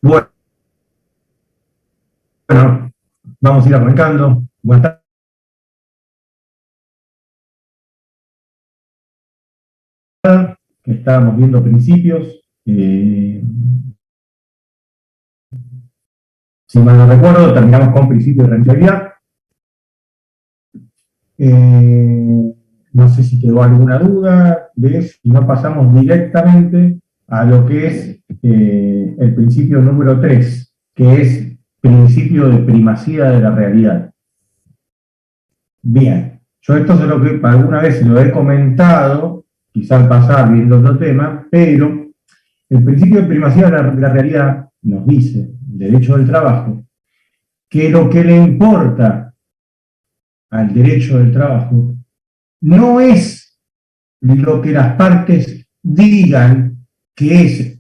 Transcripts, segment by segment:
Bueno, vamos a ir arrancando. Buenas tardes. Estábamos viendo principios. Si mal no recuerdo, terminamos con principios de rentabilidad. No sé si quedó alguna duda de eso, y no pasamos directamente a lo que es el principio número 3, que es principio de primacía de la realidad. Bien, yo esto es lo que alguna vez lo he comentado, quizás al pasar viendo otro tema, pero el principio de primacía de la realidad nos dice, el derecho del trabajo, que lo que le importa al derecho del trabajo no es lo que las partes digan que es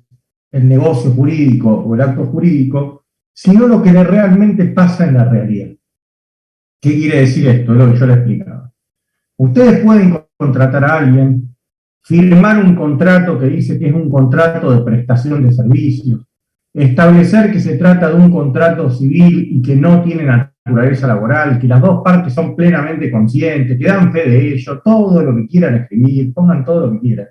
el negocio jurídico o el acto jurídico, sino lo que realmente pasa en la realidad. ¿Qué quiere decir esto? Es lo que yo le explicaba. Ustedes pueden contratar a alguien, firmar un contrato que dice que es un contrato de prestación de servicios, establecer que se trata de un contrato civil y que no tiene naturaleza laboral, que las dos partes son plenamente conscientes, que dan fe de ello, todo lo que quieran escribir, pongan todo lo que quieran.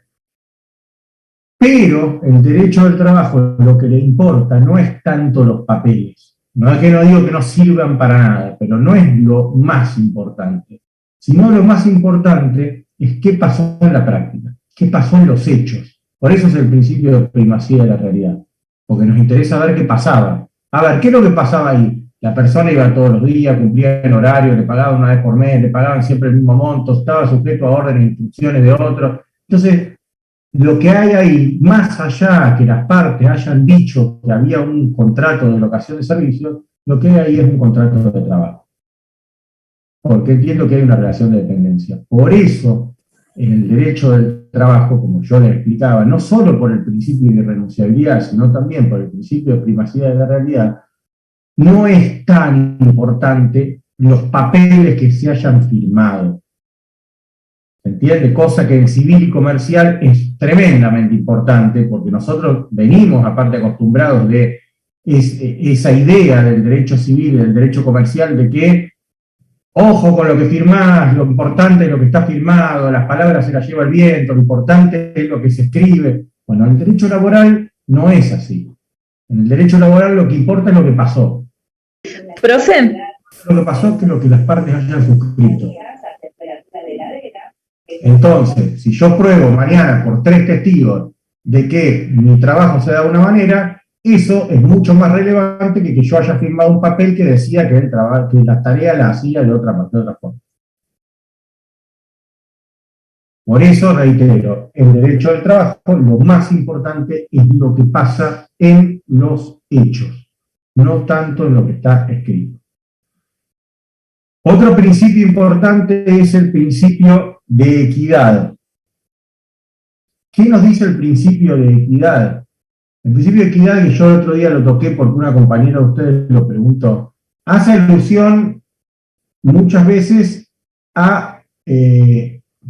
Pero el derecho del trabajo, lo que le importa no es tanto los papeles. No es que no digo que no sirvan para nada, pero no es lo más importante. Sino lo más importante es qué pasó en la práctica, qué pasó en los hechos. Por eso es el principio de primacía de la realidad. Porque nos interesa ver qué pasaba. A ver, ¿qué es lo que pasaba ahí? La persona iba todos los días, cumplía el horario, le pagaban una vez por mes, le pagaban siempre el mismo monto, estaba sujeto a órdenes e instrucciones de otros. Entonces, lo que hay ahí, más allá que las partes hayan dicho que había un contrato de locación de servicios, lo que hay ahí es un contrato de trabajo. Porque entiendo que hay una relación de dependencia. Por eso, en el derecho del trabajo, como yo les explicaba, no solo por el principio de irrenunciabilidad, sino también por el principio de primacía de la realidad, no es tan importante los papeles que se hayan firmado. ¿Se entiende? Cosa que en civil y comercial es tremendamente importante, porque nosotros venimos, aparte acostumbrados de esa idea del derecho civil y del derecho comercial, de que ojo con lo que firmás, lo importante es lo que está firmado, las palabras se las lleva el viento, lo importante es lo que se escribe. Bueno, en el derecho laboral no es así. En el derecho laboral lo que importa es lo que pasó. Profe. Lo que pasó es que lo que las partes hayan suscrito. Entonces, si yo pruebo mañana por 3 testigos de que mi trabajo se da de una manera, eso es mucho más relevante que yo haya firmado un papel que decía que la tarea la hacía de otra forma. Por eso, reitero, el derecho del trabajo, lo más importante es lo que pasa en los hechos, no tanto en lo que está escrito. Otro principio importante es el principio de equidad. ¿Qué nos dice el principio de equidad? El principio de equidad, que yo el otro día lo toqué porque una compañera de ustedes lo preguntó, hace alusión muchas veces a,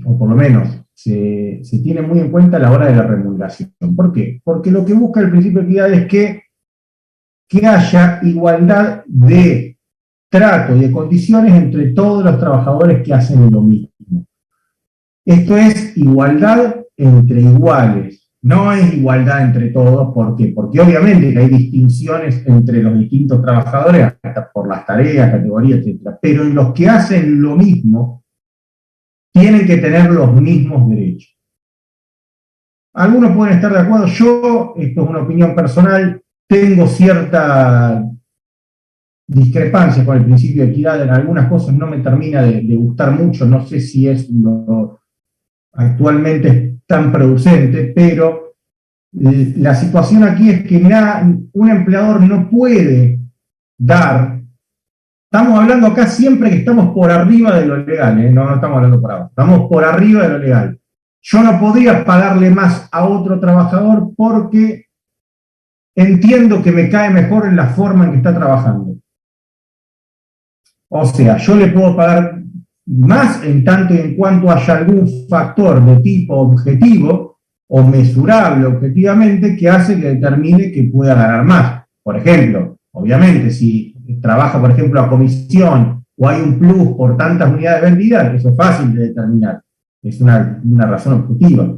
o por lo menos se tiene muy en cuenta a la hora de la remuneración. ¿Por qué? Porque lo que busca el principio de equidad es que haya igualdad de trato y de condiciones entre todos los trabajadores que hacen lo mismo. Esto es igualdad entre iguales, no es igualdad entre todos. ¿Por qué? Porque obviamente que hay distinciones entre los distintos trabajadores, hasta por las tareas, categorías, etc. Pero en los que hacen lo mismo, tienen que tener los mismos derechos. Algunos pueden estar de acuerdo, yo, esto es una opinión personal, tengo cierta discrepancia con el principio de equidad, en algunas cosas no me termina de gustar mucho, no sé si es lo actualmente tan producente, pero la situación aquí es que un empleador no puede dar, estamos hablando acá siempre que estamos por arriba de lo legal, no estamos hablando por abajo, estamos por arriba de lo legal. Yo no podría pagarle más a otro trabajador porque entiendo que me cae mejor en la forma en que está trabajando. O sea, yo le puedo pagar más en tanto y en cuanto haya algún factor de tipo objetivo o mesurable objetivamente que hace que determine que pueda ganar más. Por ejemplo, obviamente, si trabaja, por ejemplo, a comisión o hay un plus por tantas unidades vendidas, eso es fácil de determinar. Es una razón objetiva.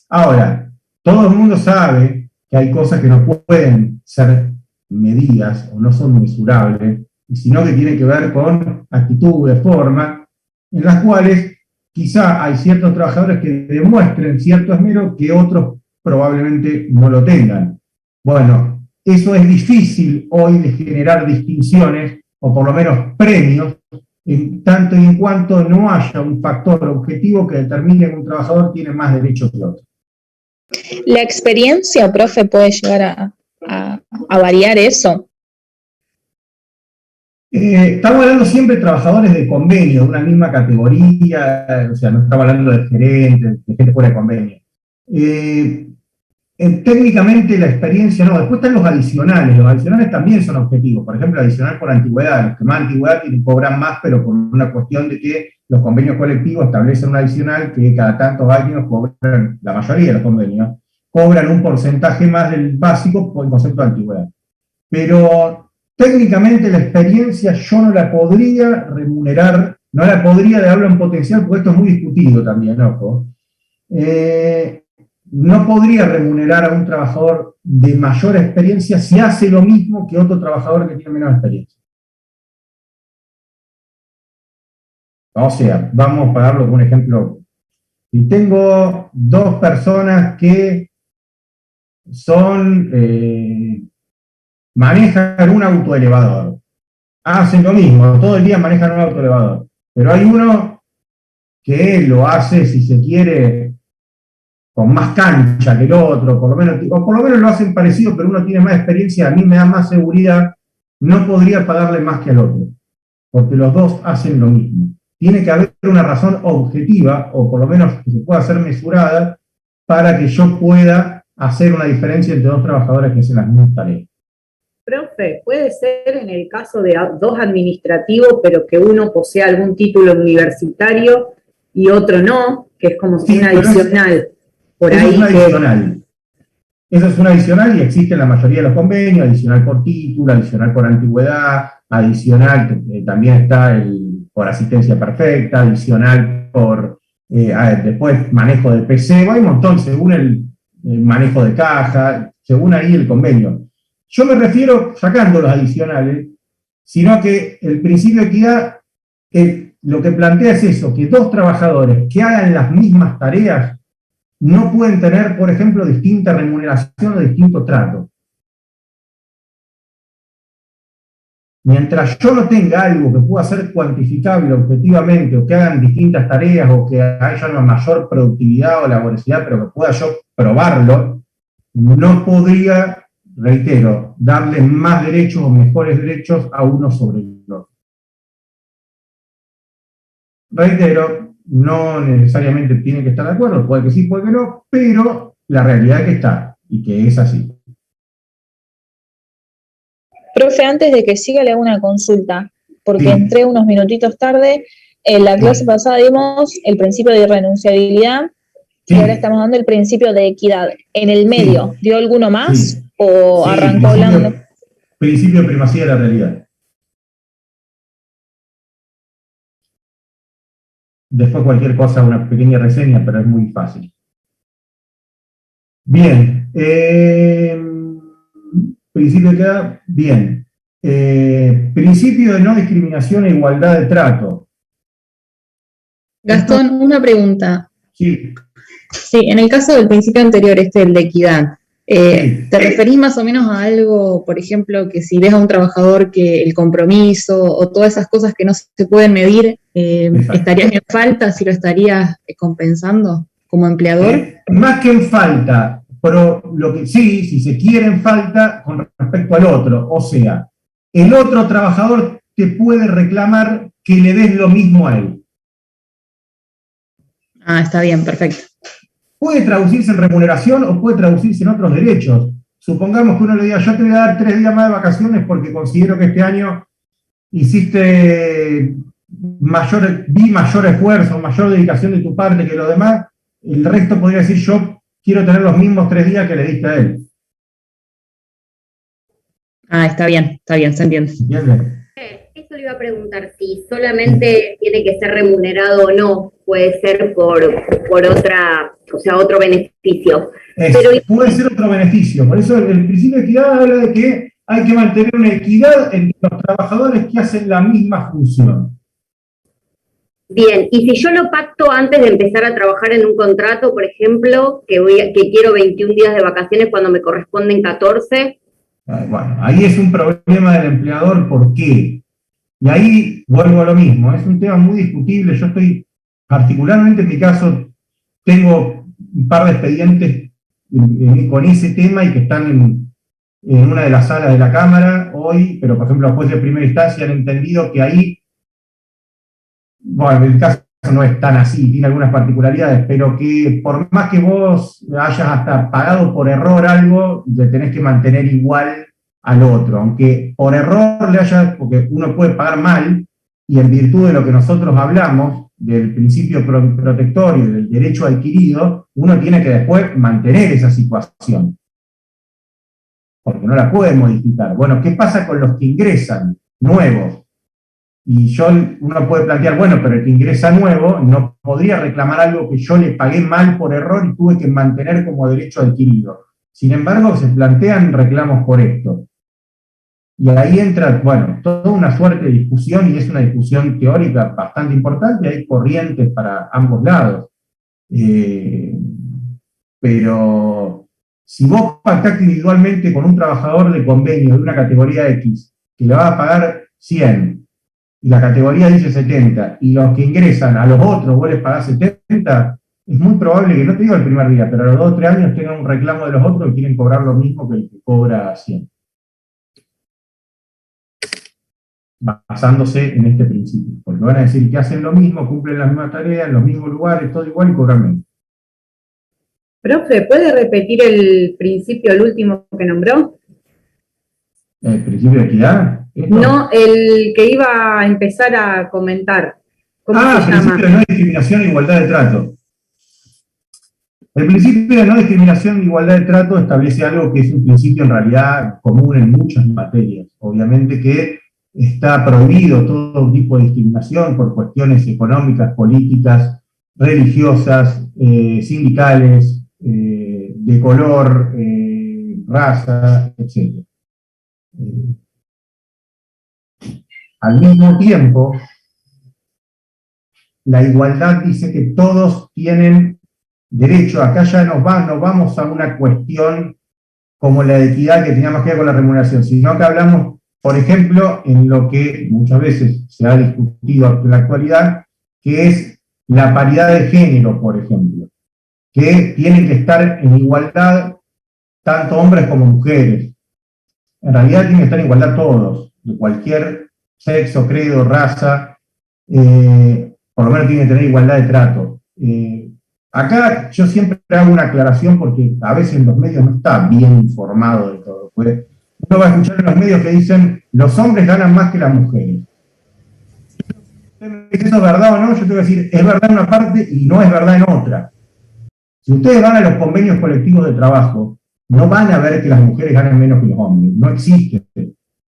Ahora, todo el mundo sabe que hay cosas que no pueden ser medidas o no son mesurables, sino que tienen que ver con actitudes, formas, en las cuales quizá hay ciertos trabajadores que demuestren cierto esmero que otros probablemente no lo tengan. Bueno, eso es difícil hoy de generar distinciones, o por lo menos premios, en tanto y en cuanto no haya un factor objetivo que determine que un trabajador tiene más derechos que otro. ¿La experiencia, profe, puede llegar a variar eso? Estamos hablando siempre de trabajadores de convenio, de una misma categoría, o sea, no estamos hablando de gerentes, de gente fuera de convenio. Técnicamente la experiencia no, después están los adicionales también son objetivos, por ejemplo, adicional por antigüedad, los que más antigüedad cobran más, pero por una cuestión de que los convenios colectivos establecen un adicional que cada tantos años cobran, la mayoría de los convenios, cobran un porcentaje más del básico por el concepto de antigüedad. Pero técnicamente la experiencia yo no la podría remunerar, no la podría darlo en potencial, porque esto es muy discutido también, ojo. No podría remunerar a un trabajador de mayor experiencia si hace lo mismo que otro trabajador que tiene menos experiencia. O sea, vamos a pagarlo con un ejemplo. Si tengo dos personas que manejan un autoelevador, hacen lo mismo, todo el día manejan un autoelevador, pero hay uno que lo hace, si se quiere, con más cancha que el otro, por lo menos lo hacen parecido, pero uno tiene más experiencia, a mí me da más seguridad, no podría pagarle más que al otro, porque los dos hacen lo mismo. Tiene que haber una razón objetiva, o por lo menos que se pueda hacer mesurada, para que yo pueda hacer una diferencia entre dos trabajadores que hacen las mismas tareas. Profe, puede ser en el caso de dos administrativos, pero que uno posea algún título universitario y otro no, que es como un adicional. Por ahí. Es un adicional. Eso es un adicional y existe en la mayoría de los convenios, adicional por título, adicional por antigüedad, adicional, también está el por asistencia perfecta, adicional por, después manejo de PC, hay un montón, según el manejo de caja, según ahí el convenio. Yo me refiero, sacando los adicionales, sino que el principio de equidad, lo que plantea es eso, que dos trabajadores que hagan las mismas tareas no pueden tener, por ejemplo, distinta remuneración o distinto trato. Mientras yo no tenga algo que pueda ser cuantificable objetivamente, o que hagan distintas tareas, o que haya una mayor productividad o laboriosidad, pero que pueda yo probarlo, no podría, reitero, darle más derechos o mejores derechos a uno sobre el otro. Reitero, no necesariamente tienen que estar de acuerdo, puede que sí, puede que no, pero la realidad es que está, y que es así. Profe, antes de que siga le hago una consulta, porque Sí. entré unos minutitos tarde. En la clase pasada dimos el principio de irrenunciabilidad, Sí. y ahora estamos dando el principio de equidad. ¿En el medio dio alguno más? Sí. ¿O Sí, arrancó hablando? Principio de primacía de la realidad. Después cualquier cosa, una pequeña reseña, pero es muy fácil. Bien. Principio de equidad, bien. Principio de no discriminación e igualdad de trato. Gastón, una pregunta. Sí. Sí, en el caso del principio anterior, el de equidad, ¿te referís más o menos a algo, por ejemplo, que si ves a un trabajador que el compromiso o todas esas cosas que no se pueden medir, estarías en falta si lo estarías compensando como empleador? Más que en falta, pero lo que sí, si se quiere en falta con respecto al otro, o sea, el otro trabajador te puede reclamar que le des lo mismo a él. Ah, está bien, perfecto. Puede traducirse en remuneración o puede traducirse en otros derechos. Supongamos que uno le diga, yo te voy a dar 3 días más de vacaciones porque considero que este año hiciste mayor esfuerzo, mayor dedicación de tu parte que los demás. El resto podría decir, yo quiero tener los mismos 3 días que le diste a él. Ah, está bien, se entiende. ¿Entiendes? Eso le iba a preguntar, si solamente tiene que ser remunerado o no, puede ser por otra, o sea, otro beneficio. Pero Puede ser otro beneficio. Por eso el principio de equidad habla de que hay que mantener una equidad entre los trabajadores que hacen la misma función. bien, y si yo lo pacto antes de empezar a trabajar en un contrato, por ejemplo, que quiero 21 días de vacaciones cuando me corresponden 14. Bueno, ahí es un problema del empleador, ¿por qué? Y ahí vuelvo a lo mismo, es un tema muy discutible. Yo estoy, particularmente en mi caso, tengo un par de expedientes con ese tema y que están en una de las salas de la Cámara hoy, pero por ejemplo los jueces de primera instancia han entendido que ahí, bueno, el caso no es tan así, tiene algunas particularidades, pero que por más que vos hayas hasta pagado por error algo, le tenés que mantener igual al otro, aunque por error le haya, porque uno puede pagar mal, y en virtud de lo que nosotros hablamos, del principio protectorio, del derecho adquirido, uno tiene que después mantener esa situación, porque no la puede modificar. Bueno, ¿qué pasa con los que ingresan nuevos? Y uno puede plantear, bueno, pero el que ingresa nuevo no podría reclamar algo que yo le pagué mal por error y tuve que mantener como derecho adquirido. Sin embargo, se plantean reclamos por esto. Y ahí entra, bueno, toda una suerte de discusión, y es una discusión teórica bastante importante, hay corrientes para ambos lados. Pero si vos pactaste individualmente con un trabajador de convenio de una categoría X, que le va a pagar 100, y la categoría dice 70, y los que ingresan a los otros vos les pagás 70, es muy probable que, no te digo el primer día, pero a los 2 o 3 años tengan un reclamo de los otros y quieren cobrar lo mismo que el que cobra 100. Basándose en este principio, porque van a decir que hacen lo mismo, cumplen las mismas tareas, en los mismos lugares, todo igual y cobran menos. Profe, ¿puede repetir el principio, el último que nombró? ¿El principio de equidad? ¿Esto? No, el que iba a empezar a comentar. ¿Cómo se llama? El principio de no discriminación e igualdad de trato. El principio de no discriminación e igualdad de trato establece algo que es un principio en realidad común en muchas materias. Obviamente que está prohibido todo tipo de discriminación por cuestiones económicas, políticas, religiosas, sindicales, de color, raza, etc. Al mismo tiempo, la igualdad dice que todos tienen derecho. Acá ya nos vamos a una cuestión como la de equidad que tenía más que ver con la remuneración, sino que hablamos, por ejemplo, en lo que muchas veces se ha discutido en la actualidad, que es la paridad de género, por ejemplo, que tienen que estar en igualdad tanto hombres como mujeres. En realidad tienen que estar en igualdad todos, de cualquier sexo, credo, raza, por lo menos tienen que tener igualdad de trato. Acá yo siempre hago una aclaración porque a veces los medios no están bien informados de todo. Pues uno va a escuchar en los medios que dicen los hombres ganan más que las mujeres. ¿Es eso verdad o no? Yo te voy a decir, es verdad en una parte y no es verdad en otra. Si ustedes van a los convenios colectivos de trabajo, no van a ver que las mujeres ganan menos que los hombres. No existe.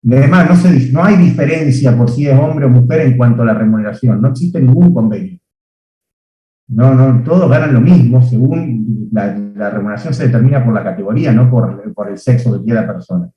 Además, no hay diferencia por si es hombre o mujer en cuanto a la remuneración. No existe ningún convenio. No, todos ganan lo mismo, según la remuneración se determina por la categoría, no por el sexo que tiene la persona.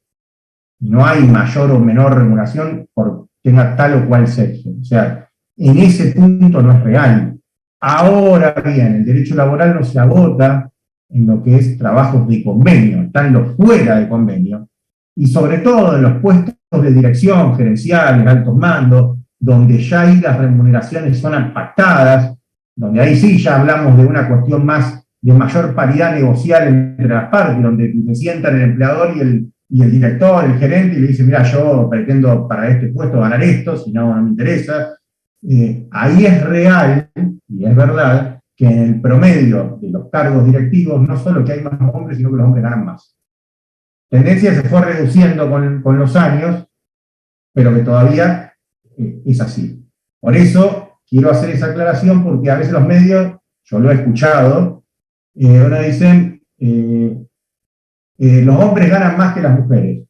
No hay mayor o menor remuneración por tenga tal o cual sexo. O sea, en ese punto no es real. Ahora bien, el derecho laboral no se agota en lo que es trabajos de convenio, están los fuera de convenio, y sobre todo en los puestos de dirección, gerenciales, altos mandos, donde ya ahí las remuneraciones son pactadas, donde ahí sí ya hablamos de una cuestión más de mayor paridad negocial entre las partes, donde se sientan el empleador y el director, el gerente, y le dicen, mira, yo pretendo para este puesto ganar esto, si no, no me interesa. Ahí es real, y es verdad, que en el promedio de los cargos directivos, no solo que hay más hombres, sino que los hombres ganan más. Tendencia se fue reduciendo con los años, pero que todavía es así. Por eso quiero hacer esa aclaración, porque a veces los medios, yo lo he escuchado, ahora dicen, los hombres ganan más que las mujeres.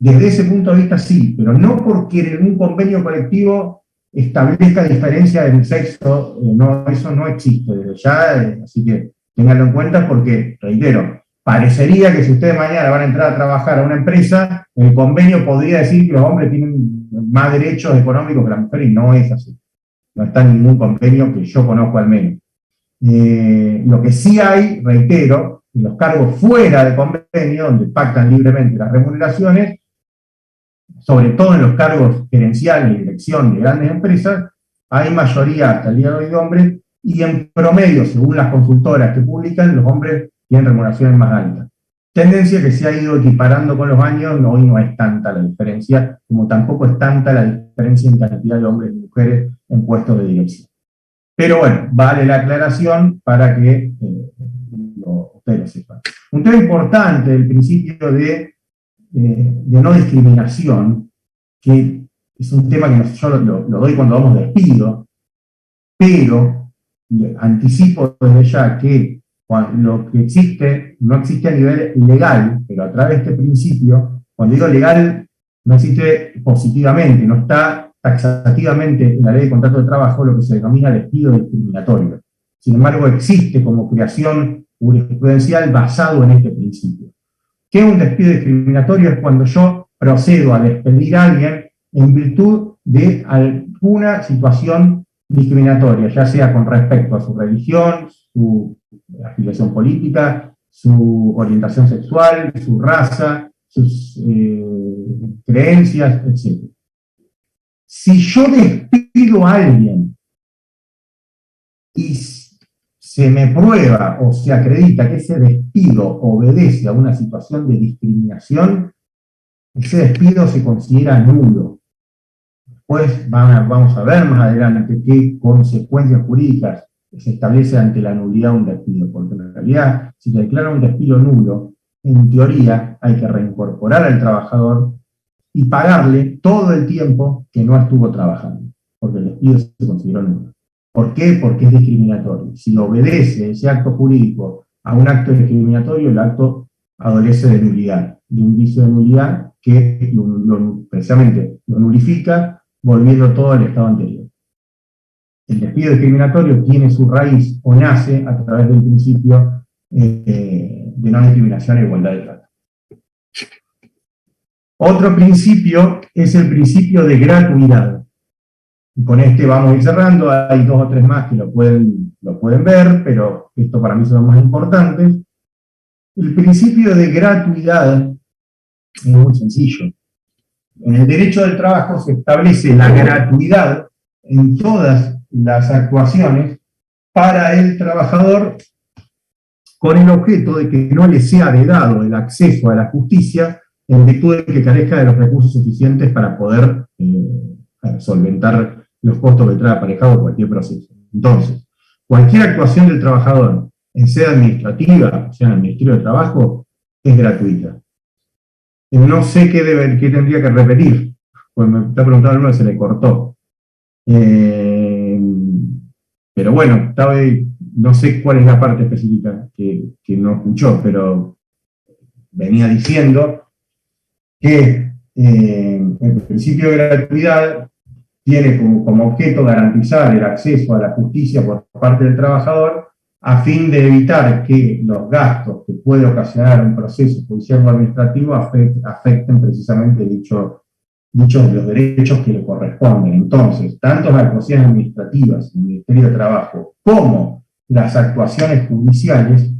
Desde ese punto de vista sí, pero no porque en un convenio colectivo establezca diferencia del sexo, no, eso no existe desde ya, así que ténganlo en cuenta porque, reitero, parecería que si ustedes mañana van a entrar a trabajar a una empresa, el convenio podría decir que los hombres tienen más derechos económicos que las mujeres, y no es así. No está en ningún convenio que yo conozco al menos. Lo que sí hay, reitero, en los cargos fuera de convenio, donde pactan libremente las remuneraciones, sobre todo en los cargos gerenciales y dirección de grandes empresas, hay mayoría hasta el día de hoy de hombres, y en promedio, según las consultoras que publican, los hombres tienen remuneraciones más altas. Tendencia que se ha ido equiparando con los años, hoy no es tanta la diferencia, como tampoco es tanta la diferencia en cantidad de hombres y mujeres en puestos de dirección. Pero bueno, vale la aclaración para que ustedes lo sepan. Un tema importante del principio de no discriminación, que es un tema que yo lo doy cuando vamos de despido, pero anticipo desde ya que lo que existe no existe a nivel legal, pero a través de este principio, cuando digo legal, no existe positivamente, no está taxativamente en la ley de contrato de trabajo lo que se denomina despido discriminatorio. Sin embargo, existe como creación jurisprudencial basado en este principio. ¿Qué es un despido discriminatorio? Es cuando yo procedo a despedir a alguien en virtud de alguna situación discriminatoria, ya sea con respecto a su religión, su afiliación política, su orientación sexual, su raza, sus creencias, etc. Si yo despido a alguien y se me prueba o se acredita que ese despido obedece a una situación de discriminación, ese despido se considera nulo. Después vamos a ver más adelante qué consecuencias jurídicas se establece ante la nulidad de un despido, porque en realidad, si se declara un despido nulo, en teoría hay que reincorporar al trabajador y pagarle todo el tiempo que no estuvo trabajando, porque el despido se consideró nulo. ¿Por qué? Porque es discriminatorio. Si obedece ese acto jurídico a un acto discriminatorio, el acto adolece de nulidad, de un vicio de nulidad que precisamente lo nulifica, volviendo todo al estado anterior. El despido discriminatorio tiene su raíz o nace a través del principio de no discriminación e igualdad de trato. Otro principio es el principio de gratuidad. Y con este vamos a ir cerrando, hay dos o tres más que lo pueden ver, pero esto para mí son los más importantes. El principio de gratuidad es muy sencillo. En el derecho del trabajo se establece la gratuidad en todas las actuaciones para el trabajador con el objeto de que no le sea vedado el acceso a la justicia en virtud de que carezca de los recursos suficientes para poder solventar los costos que trae aparejado cualquier proceso. Entonces, cualquier actuación del trabajador, en sede administrativa, o sea, en el Ministerio de Trabajo, es gratuita. No sé qué tendría que repetir, pues me está preguntando uno que se le cortó. Pero bueno, no sé cuál es la parte específica que no escuchó, pero venía diciendo que el principio de gratuidad tiene como objeto garantizar el acceso a la justicia por parte del trabajador a fin de evitar que los gastos que puede ocasionar un proceso judicial o administrativo afecten precisamente dichos los derechos que le corresponden. Entonces, tanto las actuaciones administrativas del Ministerio de Trabajo como las actuaciones judiciales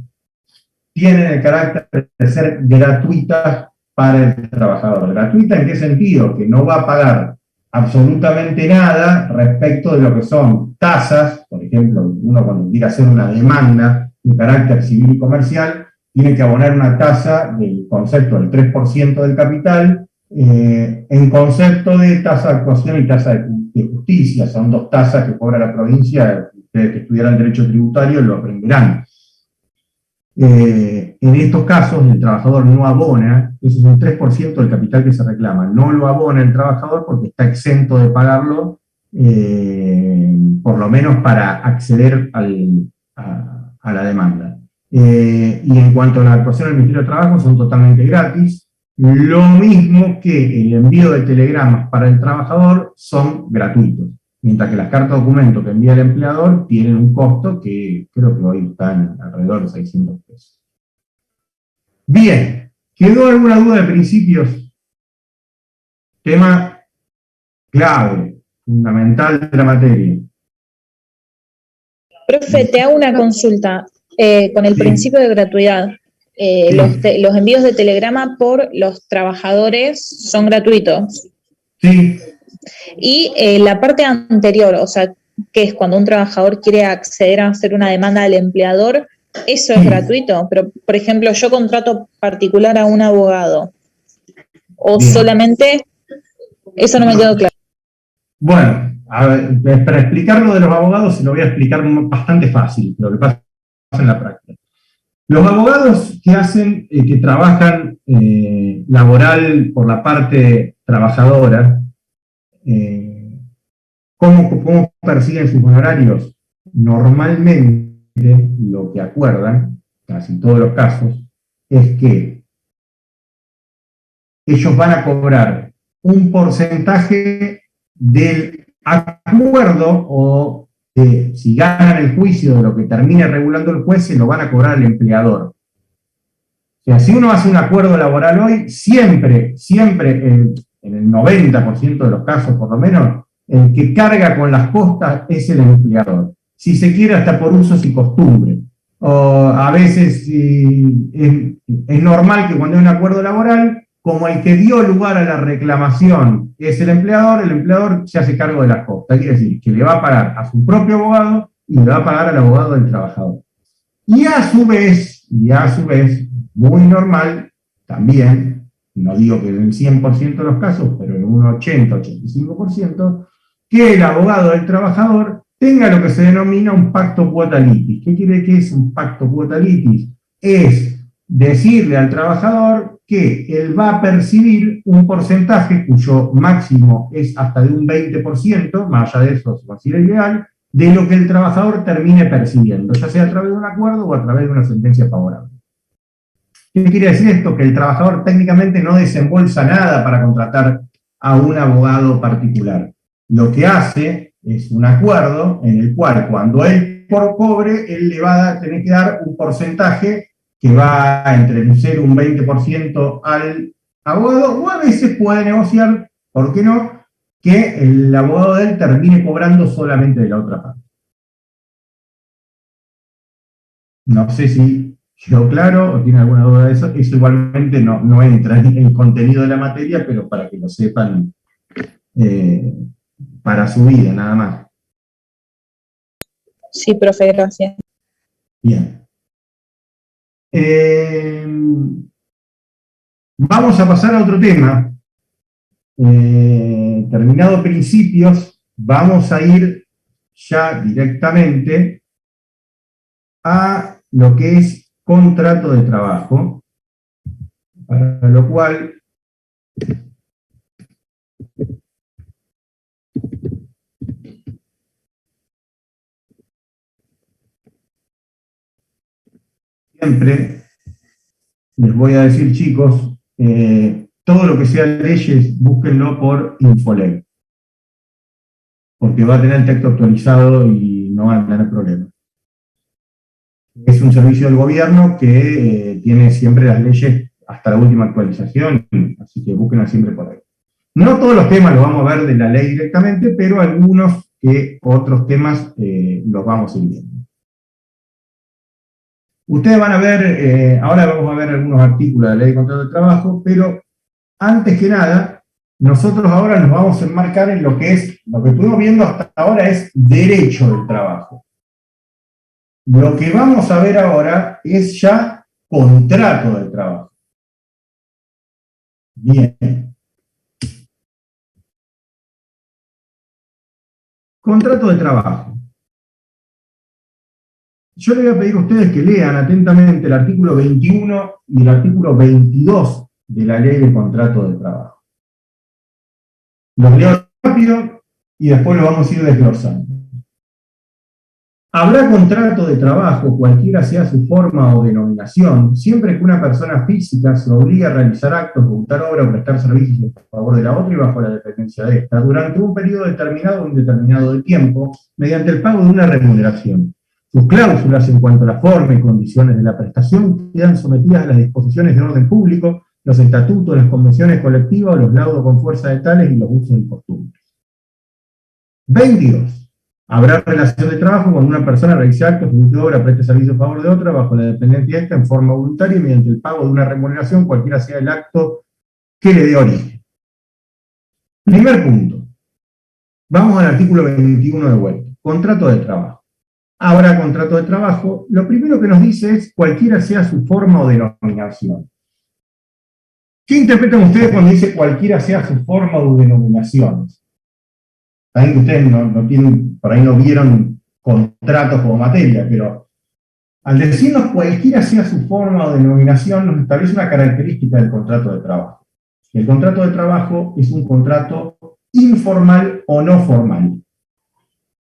tienen el carácter de ser gratuitas para el trabajador. ¿Gratuita en qué sentido? Que no va a pagar absolutamente nada respecto de lo que son tasas. Por ejemplo, uno cuando quiere hacer una demanda de carácter civil y comercial, tiene que abonar una tasa del concepto del 3% del capital, en concepto de tasa de actuación y tasa de justicia. Son dos tasas que cobra la provincia. Ustedes que estudiaran derecho tributario lo aprenderán. En estos casos el trabajador no abona, ese es un 3% del capital que se reclama, no lo abona el trabajador porque está exento de pagarlo, por lo menos para acceder a la demanda. Y en cuanto a la actuación del Ministerio de Trabajo, son totalmente gratis, lo mismo que el envío de telegramas para el trabajador son gratuitos, mientras que las cartas documento que envía el empleador tienen un costo que creo que hoy están alrededor de 600 pesos. Bien, ¿quedó alguna duda de principios? Tema clave, fundamental de la materia. Profe, te hago una consulta con el Sí. principio de gratuidad. Sí. Los envíos de telegrama por los trabajadores son gratuitos. Sí, Y la parte anterior, o sea, que es cuando un trabajador quiere acceder a hacer una demanda al empleador, eso es Sí. gratuito. Pero, por ejemplo, yo contrato particular a un abogado. O Bien. solamente, eso no me quedó claro. Bueno, a ver, para explicar lo de los abogados se lo voy a explicar bastante fácil, lo que pasa en la práctica. Los abogados que hacen, que trabajan laboral por la parte trabajadora, ¿cómo persiguen sus honorarios? Normalmente lo que acuerdan, casi en todos los casos, es que ellos van a cobrar un porcentaje del acuerdo o si ganan el juicio de lo que termine regulando el juez, se lo van a cobrar al empleador. O sea, si uno hace un acuerdo laboral hoy, siempre, en el 90% de los casos por lo menos, el que carga con las costas es el empleador. Si se quiere hasta por usos y costumbres. O a veces es normal que cuando hay un acuerdo laboral, como el que dio lugar a la reclamación es el empleador se hace cargo de las costas. Quiere decir que le va a pagar a su propio abogado y le va a pagar al abogado del trabajador. Y a su vez, muy normal, también, no digo que en el 100% de los casos, pero en un 80-85%, que el abogado del trabajador tenga lo que se denomina un pacto quota litis. ¿Qué quiere decir que es un pacto quota litis? Es decirle al trabajador que él va a percibir un porcentaje cuyo máximo es hasta de un 20%, más allá de eso se considera ilegal, de lo que el trabajador termine percibiendo, ya sea a través de un acuerdo o a través de una sentencia favorable. ¿Qué quiere decir esto? Que el trabajador técnicamente no desembolsa nada para contratar a un abogado particular. Lo que hace es un acuerdo en el cual cuando él por cobre, él le va a tener que dar un porcentaje que va entre un 0 y un 20% al abogado, o a veces puede negociar, ¿por qué no?, que el abogado de él termine cobrando solamente de la otra parte. No sé si quedó claro o tiene alguna duda de eso. Eso igualmente no entra en el contenido de la materia, pero para que lo sepan para su vida, nada más. Sí, profe, gracias. Bien. Vamos a pasar a otro tema. Terminado principios, vamos a ir ya directamente a lo que es contrato de trabajo, para lo cual siempre les voy a decir, chicos, todo lo que sea leyes, búsquenlo por Infoley, porque va a tener el texto actualizado y no van a tener problemas. Es un servicio del gobierno que tiene siempre las leyes hasta la última actualización, así que búsquenla siempre por ahí. No todos los temas los vamos a ver de la ley directamente, pero algunos que otros temas los vamos a ir viendo. Ustedes van a ver, ahora vamos a ver algunos artículos de la ley de contrato de trabajo, pero antes que nada, nosotros ahora nos vamos a enmarcar en lo que es, lo que estuvimos viendo hasta ahora es derecho del trabajo. Lo que vamos a ver ahora es ya contrato del trabajo. Bien. Contrato de trabajo. Yo les voy a pedir a ustedes que lean atentamente el artículo 21 y el artículo 22 de la ley de contrato de trabajo. Los leo rápido y después lo vamos a ir desglosando. Habrá contrato de trabajo, cualquiera sea su forma o denominación, siempre que una persona física se obligue a realizar actos, ejecutar obra o prestar servicios en favor de la otra y bajo la dependencia de esta, durante un periodo determinado o indeterminado de tiempo, mediante el pago de una remuneración. Sus cláusulas en cuanto a la forma y condiciones de la prestación quedan sometidas a las disposiciones de orden público, los estatutos, las convenciones colectivas, los laudos con fuerza de tales y los usos y costumbres. 22. Habrá relación de trabajo cuando una persona realice actos, ejecute obra, preste servicio a favor de otra, bajo la dependencia de esta, en forma voluntaria y mediante el pago de una remuneración, cualquiera sea el acto que le dé origen. Primer punto. Vamos al artículo 21 de vuelta. Contrato de trabajo. Habrá contrato de trabajo. Lo primero que nos dice es cualquiera sea su forma o denominación. ¿Qué interpretan ustedes cuando dice cualquiera sea su forma o denominaciones? También que ustedes no tienen, por ahí no vieron contratos como materia, pero al decirnos cualquiera sea su forma o denominación, nos establece una característica del contrato de trabajo. El contrato de trabajo es un contrato informal o no formal.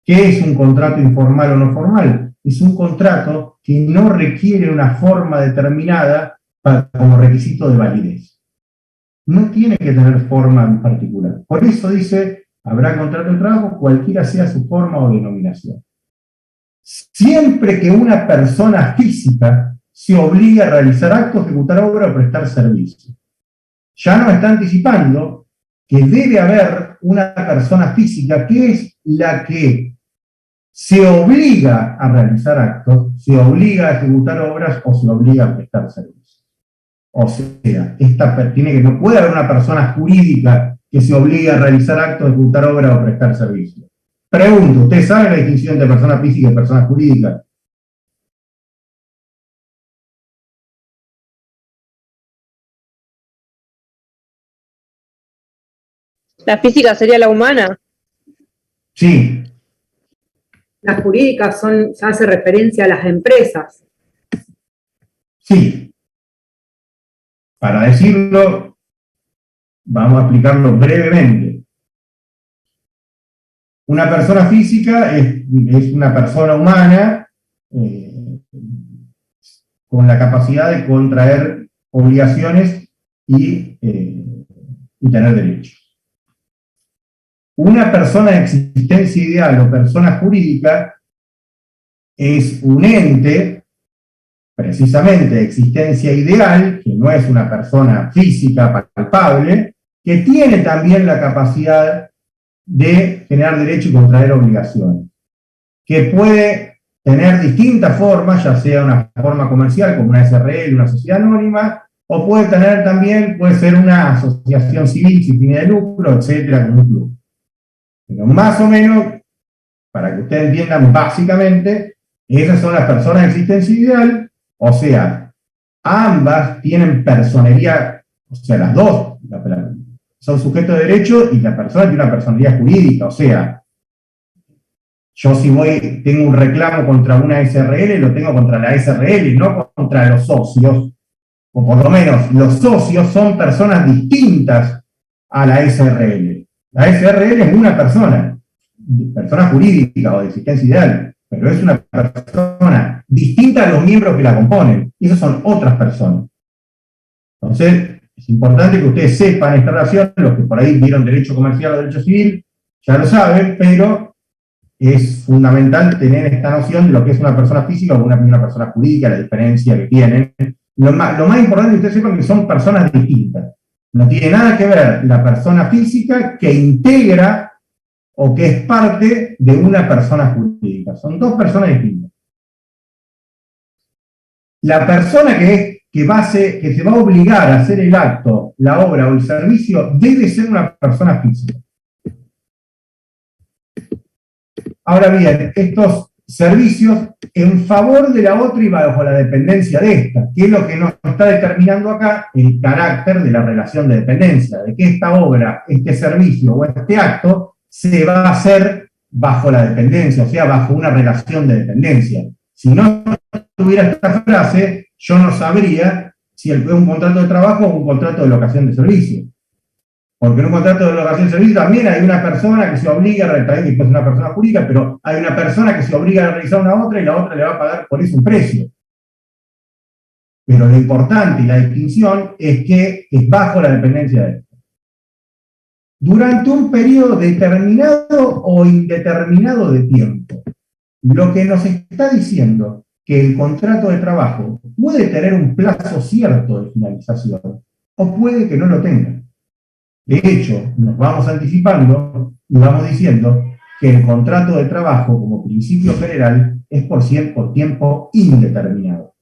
¿Qué es un contrato informal o no formal? Es un contrato que no requiere una forma determinada como requisito de validez. No tiene que tener forma en particular. Por eso dice, habrá contrato de trabajo, cualquiera sea su forma o denominación. Siempre que una persona física se obligue a realizar actos, ejecutar obra o prestar servicio. Ya nos está anticipando que debe haber una persona física que es la que se obliga a realizar actos, se obliga a ejecutar obras o se obliga a prestar servicio. O sea, no puede haber una persona jurídica que se obligue a realizar actos, ejecutar obras o prestar servicio. Pregunto, ¿ustedes saben la distinción entre persona física y persona jurídica? La física sería la humana. Sí. Las jurídicas se hace referencia a las empresas. Sí. Para decirlo, vamos a explicarlo brevemente. Una persona física es una persona humana con la capacidad de contraer obligaciones y tener derechos. Una persona de existencia ideal o persona jurídica es un ente, precisamente de existencia ideal, que no es una persona física palpable, que tiene también la capacidad de generar derechos y contraer obligaciones, que puede tener distintas formas, ya sea una forma comercial como una SRL, una sociedad anónima, o puede ser una asociación civil sin fines de lucro, etcétera, como un club. Pero más o menos, para que ustedes entiendan básicamente, esas son las personas de existencia ideal, o sea, ambas tienen personería, o sea, las dos son sujetos de derecho y la persona tiene una personalidad jurídica, o sea, yo si tengo un reclamo contra una SRL, lo tengo contra la SRL, no contra los socios, o por lo menos los socios son personas distintas a la SRL. La SRL es una persona jurídica o de existencia ideal, pero es una persona distinta a los miembros que la componen, y esos son otras personas. Entonces, es importante que ustedes sepan esta relación, los que por ahí vieron derecho comercial o derecho civil, ya lo saben, pero es fundamental tener esta noción de lo que es una persona física o una persona jurídica, la diferencia que tienen. Lo más importante es que ustedes sepan que son personas distintas. No tiene nada que ver la persona física que integra o que es parte de una persona jurídica. Son dos personas distintas. La persona que se va a obligar a hacer el acto, la obra o el servicio debe ser una persona física. Ahora bien, estos servicios en favor de la otra y bajo la dependencia de esta, que es lo que nos está determinando acá el carácter de la relación de dependencia, de que esta obra, este servicio o este acto se va a hacer bajo la dependencia, o sea, bajo una relación de dependencia. Si no tuviera esta frase, yo no sabría si es un contrato de trabajo o un contrato de locación de servicio. Porque en un contrato de locación de servicio también hay una persona que se obliga, también después es una persona jurídica, pero hay una persona que se obliga a realizar una otra y la otra le va a pagar por eso un precio. Pero lo importante y la distinción es que es bajo la dependencia de esto. Durante un periodo determinado o indeterminado de tiempo. Lo que nos está diciendo que el contrato de trabajo puede tener un plazo cierto de finalización o puede que no lo tenga. De hecho, nos vamos anticipando y vamos diciendo que el contrato de trabajo como principio general es por tiempo indeterminado.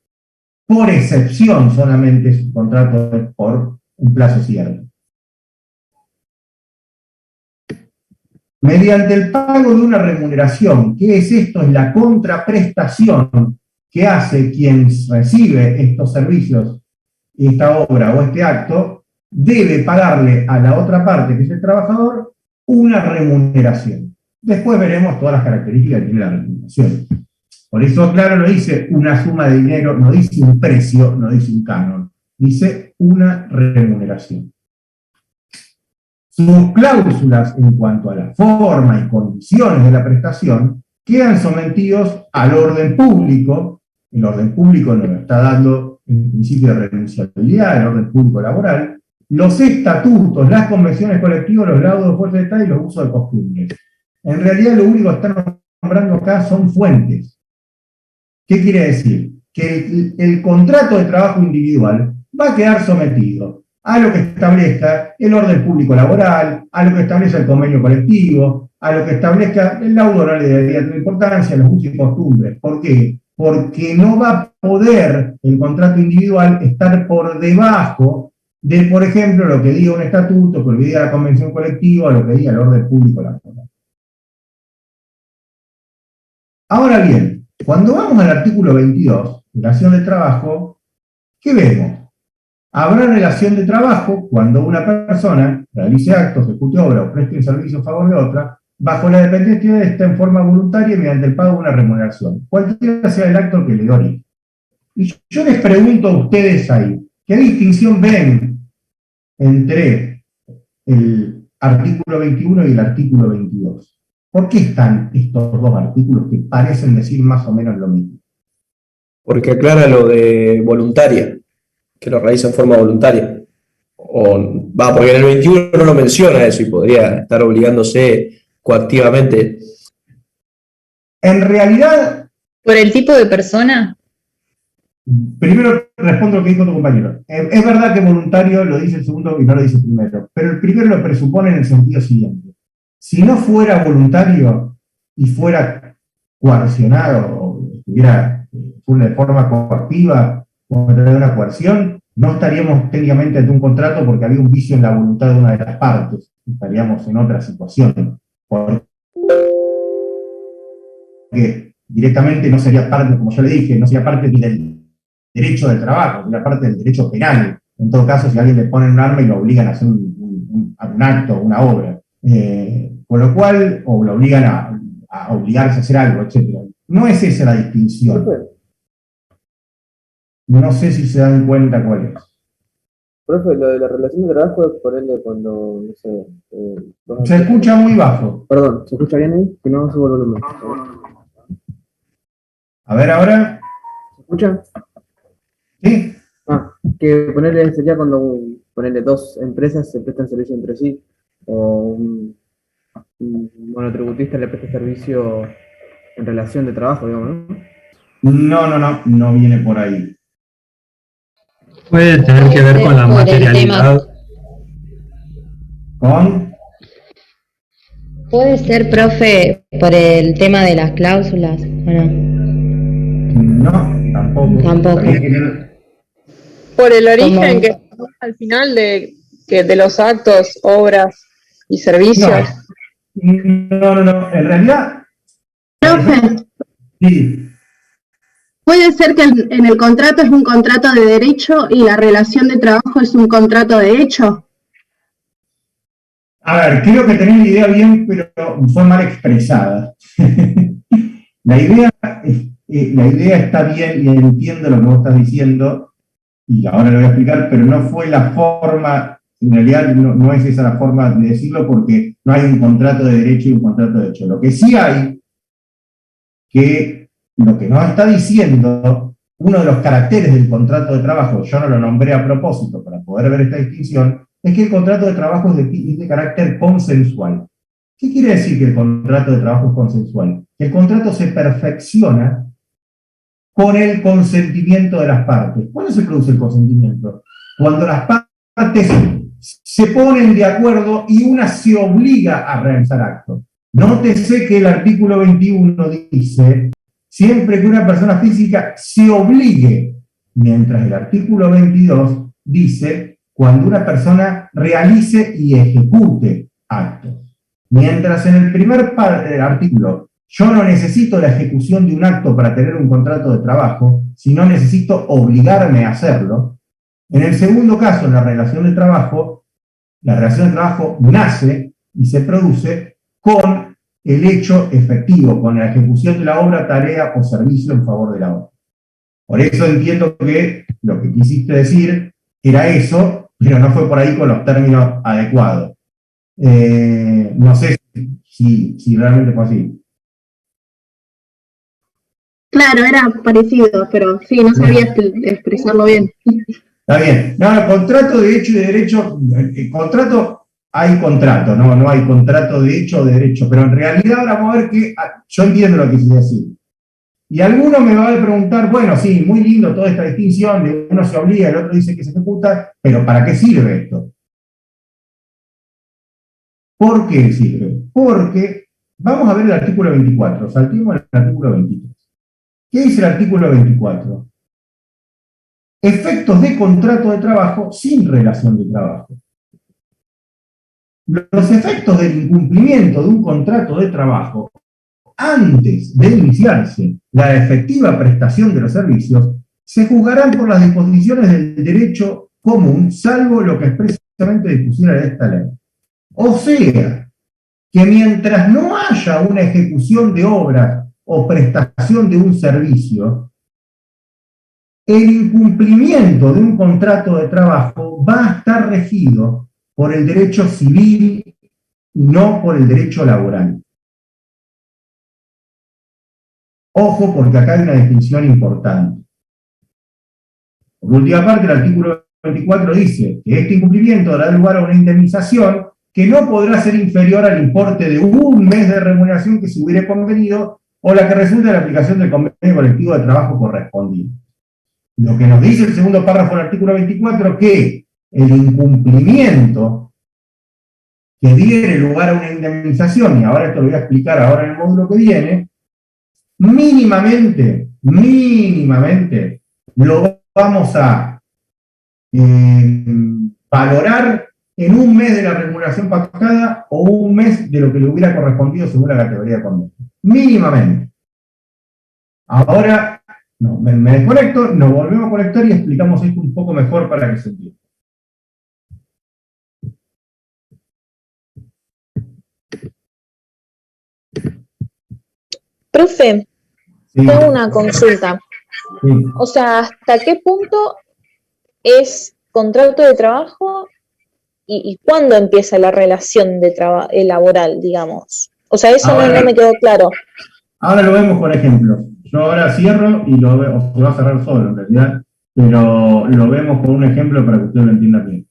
Por excepción solamente su contrato es por un plazo cierto. Mediante el pago de una remuneración, ¿qué es esto? Es la contraprestación que hace quien recibe estos servicios, esta obra o este acto, debe pagarle a la otra parte, que es el trabajador, una remuneración. Después veremos todas las características que tiene la remuneración. Por eso, claro, no dice una suma de dinero, no dice un precio, no dice un canon, dice una remuneración. Sus cláusulas en cuanto a la forma y condiciones de la prestación quedan sometidos al orden público. El orden público nos lo está dando el principio de renunciabilidad, el orden público laboral, los estatutos, las convenciones colectivas, los laudos de fuerza de Estado y los usos de costumbres. En realidad lo único que están nombrando acá son fuentes. ¿Qué quiere decir? Que el contrato de trabajo individual va a quedar sometido a lo que establezca el orden público laboral, a lo que establezca el convenio colectivo, a lo que establezca el laudo oral de importancia, los usos y costumbres. ¿Por qué? Porque no va a poder el contrato individual estar por debajo de, por ejemplo, lo que diga un estatuto, lo que diga la convención colectiva, lo que diga el orden público laboral. Ahora bien, cuando vamos al artículo 22, relación de trabajo, ¿qué vemos? Habrá relación de trabajo cuando una persona realice actos, ejecute obra o preste un servicio a favor de otra, bajo la dependencia de esta en forma voluntaria y mediante el pago de una remuneración, cualquiera sea el acto que le dé origen. Y yo les pregunto a ustedes ahí, ¿qué distinción ven entre el artículo 21 y el artículo 22? ¿Por qué están estos dos artículos que parecen decir más o menos lo mismo? Porque aclara lo de voluntaria, que lo realiza en forma voluntaria. Porque en el 21 no lo menciona eso y podría estar obligándose coactivamente. En realidad... ¿Por el tipo de persona? Primero respondo lo que dijo tu compañero. Es verdad que voluntario lo dice el segundo y no lo dice el primero, pero el primero lo presupone en el sentido siguiente. Si no fuera voluntario y fuera coaccionado o estuviera de forma coactiva o a través de una coerción, no estaríamos técnicamente ante un contrato porque había un vicio en la voluntad de una de las partes. Estaríamos en otra situación. Porque directamente no sería parte, como yo le dije, no sería parte del derecho del trabajo, sería parte del derecho penal. En todo caso, si a alguien le ponen un arma y lo obligan a hacer un acto, una obra. Con lo cual, o lo obligan a obligarse a hacer algo, etc. No es esa la distinción. No sé si se dan cuenta cuál es. Profe, lo de la relación de trabajo es ponerle cuando, no sé... Se escucha muy bajo. Perdón, ¿se escucha bien ahí? Que no subo el volumen. A ver, ahora. ¿Se escucha? Sí. Que ponerle sería cuando ponerle dos empresas se prestan servicio entre sí, o un monotributista le presta servicio en relación de trabajo, digamos, ¿no? No viene por ahí. Puede tener que ver con la materialidad. ¿Con? Puede ser, profe, por el tema de las cláusulas, ¿o no? No, tampoco. Por el origen Como... que al final de los actos, obras y servicios. No. En realidad. Profe. Sí. Puede ser que en el contrato es un contrato de derecho y la relación de trabajo es un contrato de hecho. A ver, creo que tenés la idea bien, pero fue mal expresada. La idea está bien y entiendo lo que vos estás diciendo, y ahora lo voy a explicar, pero no fue la forma en realidad no es esa la forma de decirlo porque no hay un contrato de derecho y un contrato de hecho. Lo que sí hay, que lo que nos está diciendo, uno de los caracteres del contrato de trabajo, yo no lo nombré a propósito para poder ver esta distinción, es que el contrato de trabajo es de carácter consensual. ¿Qué quiere decir que el contrato de trabajo es consensual? Que el contrato se perfecciona con el consentimiento de las partes. ¿Cuándo se produce el consentimiento? Cuando las partes se ponen de acuerdo y una se obliga a realizar actos. Nótese que el artículo 21 dice, siempre que una persona física se obligue, mientras el artículo 22 dice, cuando una persona realice y ejecute actos. Mientras en el primer artículo yo no necesito la ejecución de un acto para tener un contrato de trabajo, sino necesito obligarme a hacerlo. En el segundo caso, en la relación de trabajo nace y se produce con el hecho efectivo, con la ejecución de la obra, tarea o servicio en favor de la obra. Por eso entiendo que lo que quisiste decir era eso, pero no fue por ahí con los términos adecuados. No sé si realmente fue así. Claro, era parecido, pero sí, no sabía expresarlo bien. Está bien. No, contrato de hecho y de derecho, hay contrato, no hay contrato de hecho o de derecho, pero en realidad ahora vamos a ver que yo entiendo lo que quise decir. Y alguno me va a preguntar, bueno, sí, muy lindo toda esta distinción, de uno se obliga, el otro dice que se ejecuta, pero ¿para qué sirve esto? ¿Por qué sirve? Porque, vamos a ver el artículo 24, saltemos al artículo 23. ¿Qué dice el artículo 24? Efectos de contrato de trabajo sin relación de trabajo. Los efectos del incumplimiento de un contrato de trabajo antes de iniciarse la efectiva prestación de los servicios se juzgarán por las disposiciones del derecho común, salvo lo que expresamente dispusiera esta ley. O sea, que mientras no haya una ejecución de obras o prestación de un servicio, el incumplimiento de un contrato de trabajo va a estar regido por el derecho civil y no por el derecho laboral. Ojo, porque acá hay una distinción importante. Por última parte, el artículo 24 dice que este incumplimiento dará lugar a una indemnización que no podrá ser inferior al importe de un mes de remuneración que se hubiere convenido o la que resulte de la aplicación del convenio colectivo de trabajo correspondiente. Lo que nos dice el segundo párrafo del artículo 24 que el incumplimiento que diere lugar a una indemnización, y ahora esto lo voy a explicar ahora en el módulo que viene, mínimamente, lo vamos a valorar en un mes de la remuneración pactada o un mes de lo que le hubiera correspondido según la categoría de convenio. Mínimamente. Ahora, no, me desconecto, nos volvemos a conectar y explicamos esto un poco mejor para que se entienda. Profe, Sí. tengo una consulta. Sí. O sea, ¿hasta qué punto es contrato de trabajo y cuándo empieza la relación de laboral, digamos? O sea, eso no me quedó claro. Ahora lo vemos con ejemplos. Yo ahora cierro y lo veo, o se va a cerrar solo en realidad, pero lo vemos con un ejemplo para que usted lo entienda bien.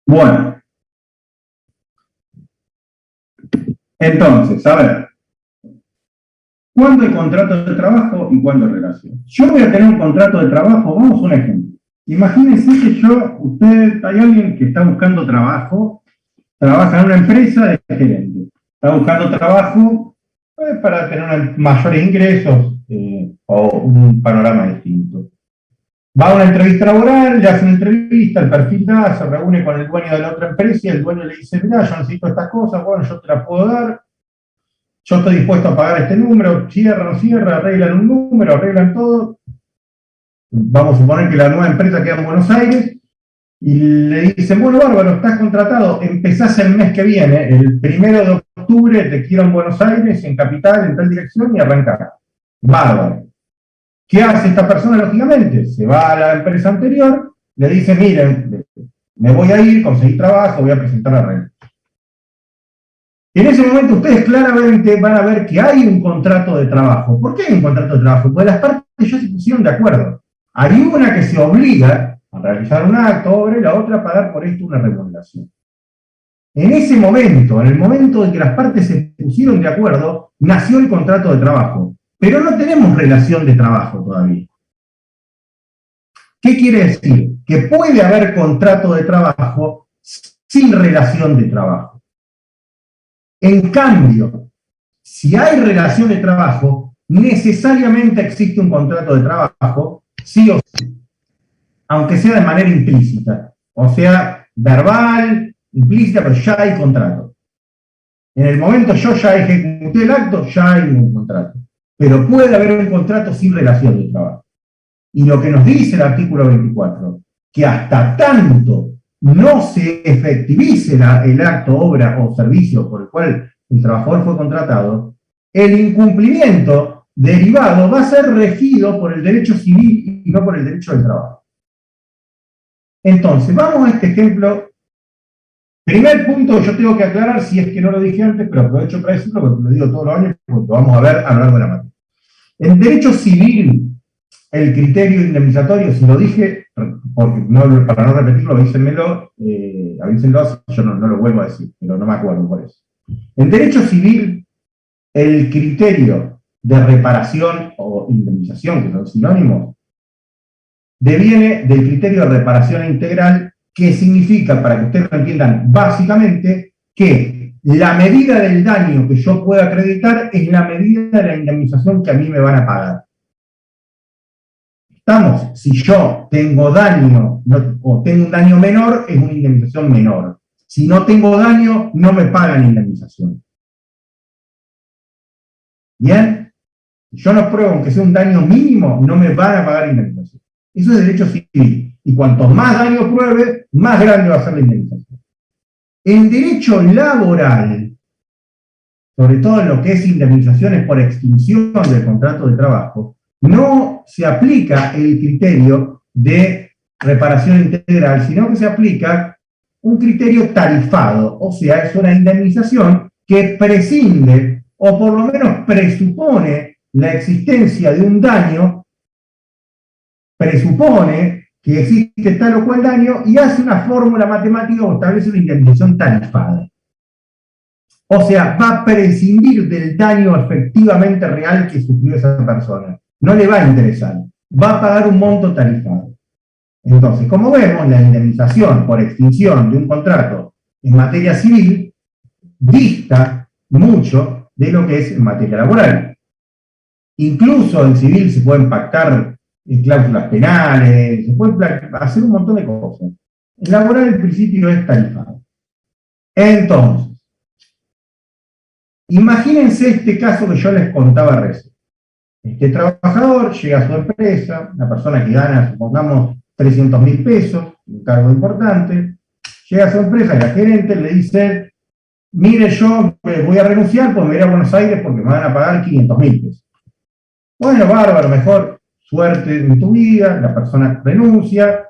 Bueno, entonces, a ver, ¿cuándo hay contrato de trabajo y cuándo hay relación? Yo voy a tener un contrato de trabajo, vamos a un ejemplo. Imagínense que hay alguien que está buscando trabajo, trabaja en una empresa de gerente, está buscando trabajo para tener mayores ingresos o un panorama distinto. Va a una entrevista laboral, le hace una entrevista, el perfil da, se reúne con el dueño de la otra empresa y el dueño le dice, mirá, yo necesito estas cosas, bueno, yo te las puedo dar, yo estoy dispuesto a pagar este número, cierra, no cierra, arreglan un número, arreglan todo. Vamos a suponer que la nueva empresa queda en Buenos Aires y le dicen, bueno, bárbaro, estás contratado, empezás el mes que viene, el 1 de octubre te quiero en Buenos Aires, en Capital, en tal dirección y arrancás. Bárbaro. ¿Qué hace esta persona? Lógicamente, se va a la empresa anterior, le dice, miren, me voy a ir, conseguí trabajo, voy a presentar la regla. En ese momento ustedes claramente van a ver que hay un contrato de trabajo. ¿Por qué hay un contrato de trabajo? Porque las partes ya se pusieron de acuerdo. Hay una que se obliga a realizar un acto, obra, y la otra a pagar por esto una remuneración. En ese momento, en el momento en que las partes se pusieron de acuerdo, nació el contrato de trabajo. Pero no tenemos relación de trabajo todavía. ¿Qué quiere decir? Que puede haber contrato de trabajo sin relación de trabajo. En cambio, si hay relación de trabajo, necesariamente existe un contrato de trabajo, sí o sí, aunque sea de manera implícita, o sea, verbal, implícita, pero ya hay contrato. En el momento yo ya ejecuté el acto, ya hay un contrato. Pero puede haber un contrato sin relación de trabajo. Y lo que nos dice el artículo 24, que hasta tanto no se efectivice el acto, obra o servicio por el cual el trabajador fue contratado, el incumplimiento derivado va a ser regido por el derecho civil y no por el derecho del trabajo. Entonces, vamos a este ejemplo. Primer punto que yo tengo que aclarar, si es que no lo dije antes, pero aprovecho para decirlo porque lo digo todos los años, porque lo vamos a ver a lo largo de la materia. En derecho civil, el criterio indemnizatorio, si lo dije, porque para no repetirlo, avísenmelo, yo no lo vuelvo a decir, pero no me acuerdo por eso. En derecho civil, el criterio de reparación o indemnización, que son sinónimos, deviene del criterio de reparación integral, que significa, para que ustedes lo entiendan básicamente, que la medida del daño que yo pueda acreditar es la medida de la indemnización que a mí me van a pagar. ¿Estamos? Si yo tengo daño o tengo un daño menor, es una indemnización menor. Si no tengo daño, no me pagan indemnización. ¿Bien? Si yo no pruebo que sea un daño mínimo, no me van a pagar indemnización. Eso es derecho civil. Y cuanto más daño pruebe, más grande va a ser la indemnización. En derecho laboral, sobre todo en lo que es indemnizaciones por extinción del contrato de trabajo, no se aplica el criterio de reparación integral, sino que se aplica un criterio tarifado, o sea, es una indemnización que prescinde, o por lo menos presupone la existencia de un daño, presupone que existe tal o cual daño y hace una fórmula matemática o establece una indemnización tarifada. O sea, va a prescindir del daño efectivamente real que sufrió esa persona. No le va a interesar. Va a pagar un monto tarifado. Entonces, como vemos, la indemnización por extinción de un contrato en materia civil dista mucho de lo que es en materia laboral. Incluso en civil se pueden pactar cláusulas penales, se puede hacer un montón de cosas. En laboral el principio es tarifado. Entonces, imagínense este caso que yo les contaba recién. Este trabajador llega a su empresa, una persona que gana, supongamos, 300.000 pesos, un cargo importante, llega a su empresa y la gerente le dice, mire, yo voy a renunciar porque me voy a Buenos Aires porque me van a pagar 500.000 pesos. Bueno, bárbaro, mejor suerte en tu vida, la persona renuncia,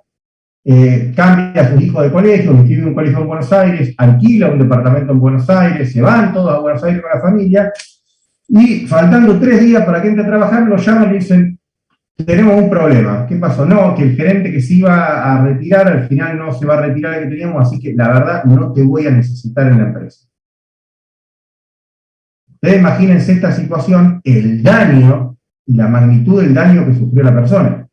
cambia a sus hijos de colegio, inscribe un colegio en Buenos Aires, alquila un departamento en Buenos Aires, se van todos a Buenos Aires con la familia, y faltando 3 días para que entre a trabajar, lo llaman y dicen, tenemos un problema. ¿Qué pasó? No, que el gerente que se iba a retirar, al final no se va a retirar el que teníamos, así que la verdad no te voy a necesitar en la empresa. Ustedes imagínense esta situación, el daño y la magnitud del daño que sufrió la persona.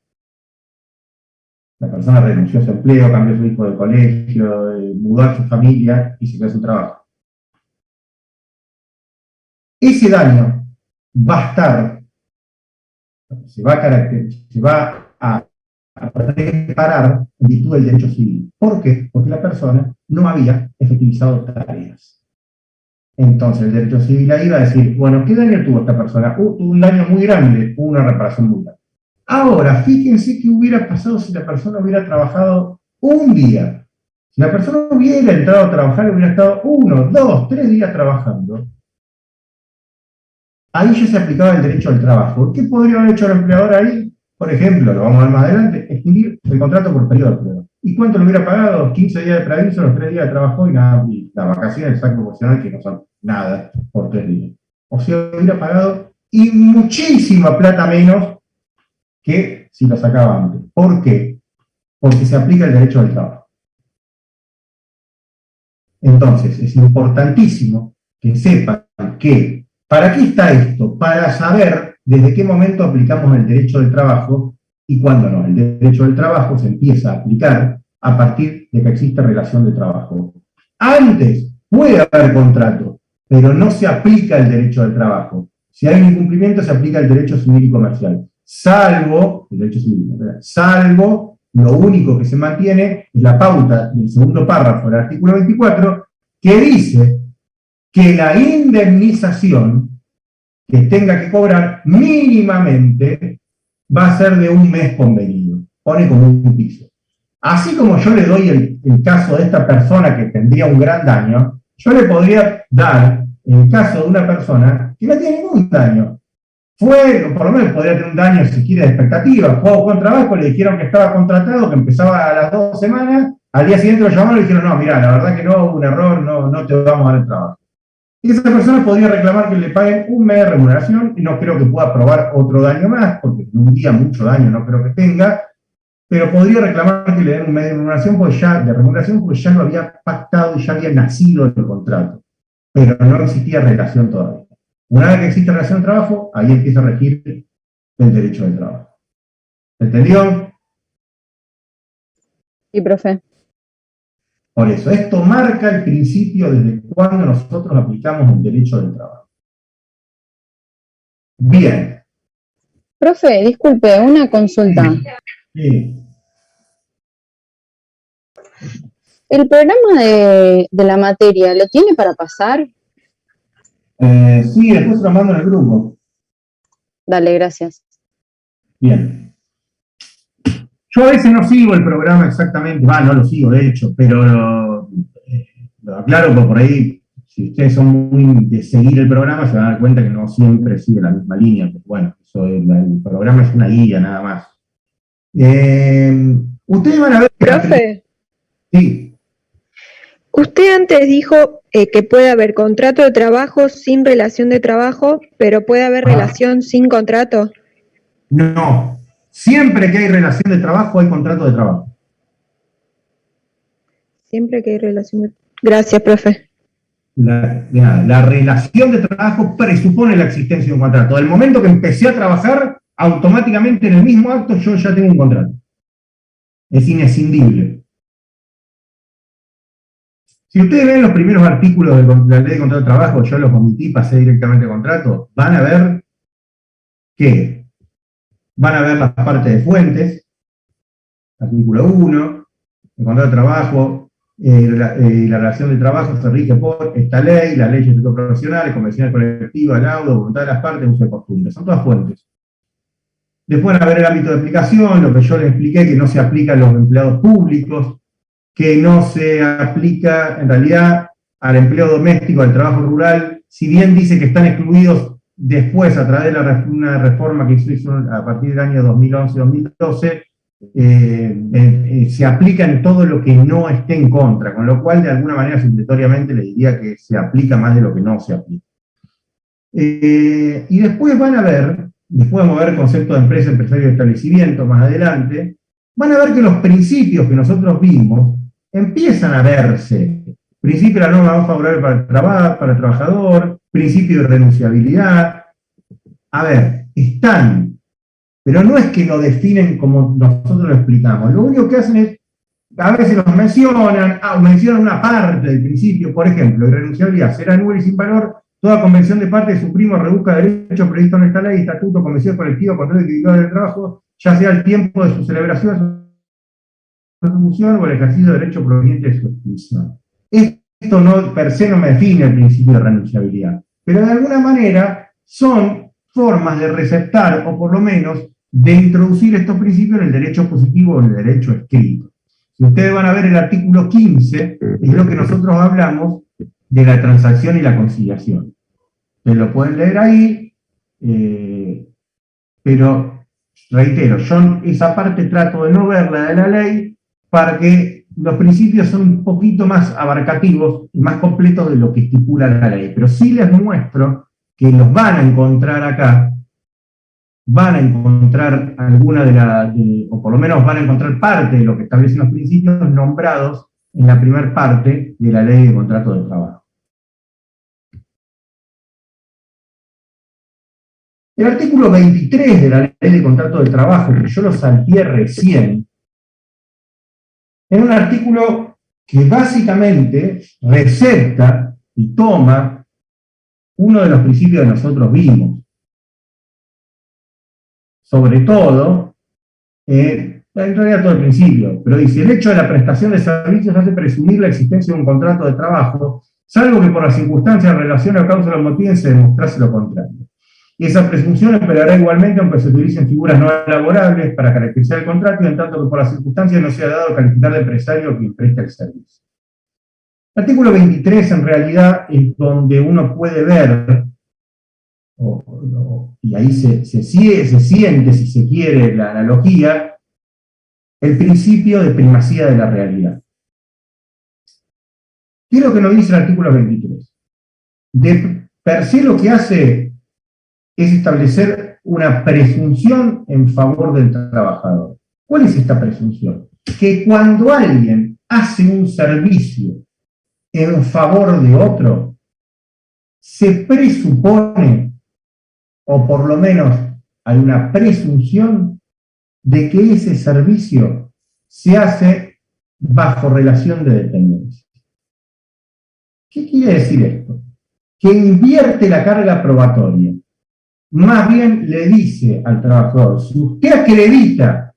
La persona renunció a su empleo, cambió a su hijo de colegio, mudó a su familia y se quedó sin trabajo. Ese daño va a estar, se va a reparar en virtud del derecho civil. ¿Por qué? Porque la persona no había efectivizado tareas. Entonces el derecho civil ahí va a decir, bueno, ¿qué daño tuvo esta persona? Tuvo un daño muy grande, hubo una reparación muy grande. Ahora, fíjense qué hubiera pasado si la persona hubiera trabajado un día. Si la persona hubiera entrado a trabajar, hubiera estado 1, 2, 3 días trabajando, ahí ya se aplicaba el derecho al trabajo. ¿Qué podría haber hecho el empleador ahí? Por ejemplo, lo vamos a ver más adelante, extinguir el contrato por periodo de prueba. ¿Y cuánto le hubiera pagado? 15 días de preaviso, los 3 días de trabajo y nada, y la vacación del saco proporcional, que no son nada por 3 días. O sea, hubiera pagado y muchísima plata menos que si lo sacaba antes. ¿Por qué? Porque se aplica el derecho al trabajo. Entonces, es importantísimo que sepan que, ¿para qué está esto? Para saber desde qué momento aplicamos el derecho del trabajo y cuándo no. El derecho del trabajo se empieza a aplicar a partir de que existe relación de trabajo. Antes puede haber contrato, pero no se aplica el derecho del trabajo. Si hay un incumplimiento, se aplica el derecho civil y comercial. Salvo, el derecho civil, ¿verdad? Salvo, lo único que se mantiene es la pauta del segundo párrafo del artículo 24, que dice que la indemnización que tenga que cobrar mínimamente va a ser de un mes convenido. Pone como un piso. Así como yo le doy el caso de esta persona que tendría un gran daño, yo le podría dar el caso de una persona que no tiene ningún daño. Fue, por lo menos podría tener un daño, si quiere, de expectativa. Fue con trabajo, le dijeron que estaba contratado, que empezaba a las 2 semanas, al día siguiente lo llamaron y le dijeron, no, mira, la verdad que no, hubo un error, no te vamos a dar el trabajo. Y esa persona podría reclamar que le paguen un mes de remuneración, y no creo que pueda probar otro daño más, porque en un día mucho daño no creo que tenga, pero podría reclamar que le den un mes de remuneración, porque ya lo había pactado y ya había nacido el contrato, pero no existía relación todavía. Una vez que existe relación de trabajo, ahí empieza a regir el derecho del trabajo. ¿Entendió? Sí, profe. Por eso, esto marca el principio desde cuando nosotros aplicamos el derecho del trabajo. Bien. Profe, disculpe, una consulta. Sí. ¿El programa de la materia lo tiene para pasar? Sí, después se lo mando en el grupo. Dale, gracias. Bien. Yo a veces no sigo el programa exactamente, no lo sigo de hecho, pero lo aclaro porque por ahí, si ustedes son muy de seguir el programa, se van a dar cuenta que no siempre sigue la misma línea, pero bueno, el programa es una guía nada más. Ustedes van a ver... Profe. Sí. Usted antes dijo que puede haber contrato de trabajo sin relación de trabajo, pero puede haber relación sin contrato. No. Siempre que hay relación de trabajo, hay contrato de trabajo. Siempre que hay relación de... Gracias, profe. La relación de trabajo presupone la existencia de un contrato. Del momento que empecé a trabajar, automáticamente en el mismo acto yo ya tengo un contrato. Es inescindible. Si ustedes ven los primeros artículos de la ley de contrato de trabajo, yo los omití, pasé directamente a contrato, van a ver que van a ver las partes de fuentes, artículo 1, el contrato de trabajo, la relación de trabajo se rige por esta ley, la ley de estatutos profesionales, convenciones colectivas, laudo, voluntad de las partes, uso de costumbres, son todas fuentes. Después van a ver el ámbito de aplicación, lo que yo les expliqué, que no se aplica a los empleados públicos, que no se aplica en realidad al empleo doméstico, al trabajo rural, si bien dice que están excluidos después a través de una reforma que se hizo a partir del año 2011-2012, se aplica en todo lo que no esté en contra, con lo cual de alguna manera supletoriamente le diría que se aplica más de lo que no se aplica. Y después van a ver, después vamos a ver el concepto de empresa, empresario y establecimiento más adelante, van a ver que los principios que nosotros vimos empiezan a verse. Principio de la norma más favorable para el trabajador, principio de renunciabilidad. A ver, están, pero no es que lo definen como nosotros lo explicamos. Lo único que hacen es, a veces los mencionan una parte del principio, por ejemplo, irrenunciabilidad, será nula y sin valor, toda convención de parte suprime o reduzca derechos previstos en esta ley, estatuto, convención colectiva, control individual del trabajo, ya sea el tiempo de su celebración, su ejecución o el ejercicio de derecho proveniente de su extinción. Esto no, per se no me define el principio de renunciabilidad, pero de alguna manera son formas de receptar, o por lo menos de introducir estos principios en el derecho positivo o en el derecho escrito. Si ustedes van a ver el artículo 15, es lo que nosotros hablamos de la transacción y la conciliación. Ustedes lo pueden leer ahí, pero reitero, yo esa parte trato de no verla de la ley para que los principios son un poquito más abarcativos y más completos de lo que estipula la ley. Pero sí les muestro que los van a encontrar acá, van a encontrar o por lo menos van a encontrar parte de lo que establecen los principios nombrados en la primera parte de la ley de contrato de trabajo. El artículo 23 de la ley de contrato de trabajo, que yo lo salteé recién, es un artículo que básicamente recepta y toma uno de los principios que nosotros vimos. Sobre todo, en realidad todo el principio, pero dice, el hecho de la prestación de servicios hace presumir la existencia de un contrato de trabajo, salvo que por las circunstancias, relación o causa lo motiven se demostrase lo contrario. Y esa presunción operará igualmente aunque se utilicen figuras no elaborables para caracterizar el contrato, y en tanto que por las circunstancias no sea dado calificar de empresario quien presta el servicio. El artículo 23 en realidad es donde uno puede ver, y ahí se siente, si se quiere, la analogía, el principio de primacía de la realidad. ¿Qué es lo que nos dice el artículo 23? De per se lo que hace es establecer una presunción en favor del trabajador. ¿Cuál es esta presunción? Que cuando alguien hace un servicio en favor de otro, se presupone, o por lo menos hay una presunción, de que ese servicio se hace bajo relación de dependencia. ¿Qué quiere decir esto? Que invierte la carga probatoria. Más bien le dice al trabajador, si usted acredita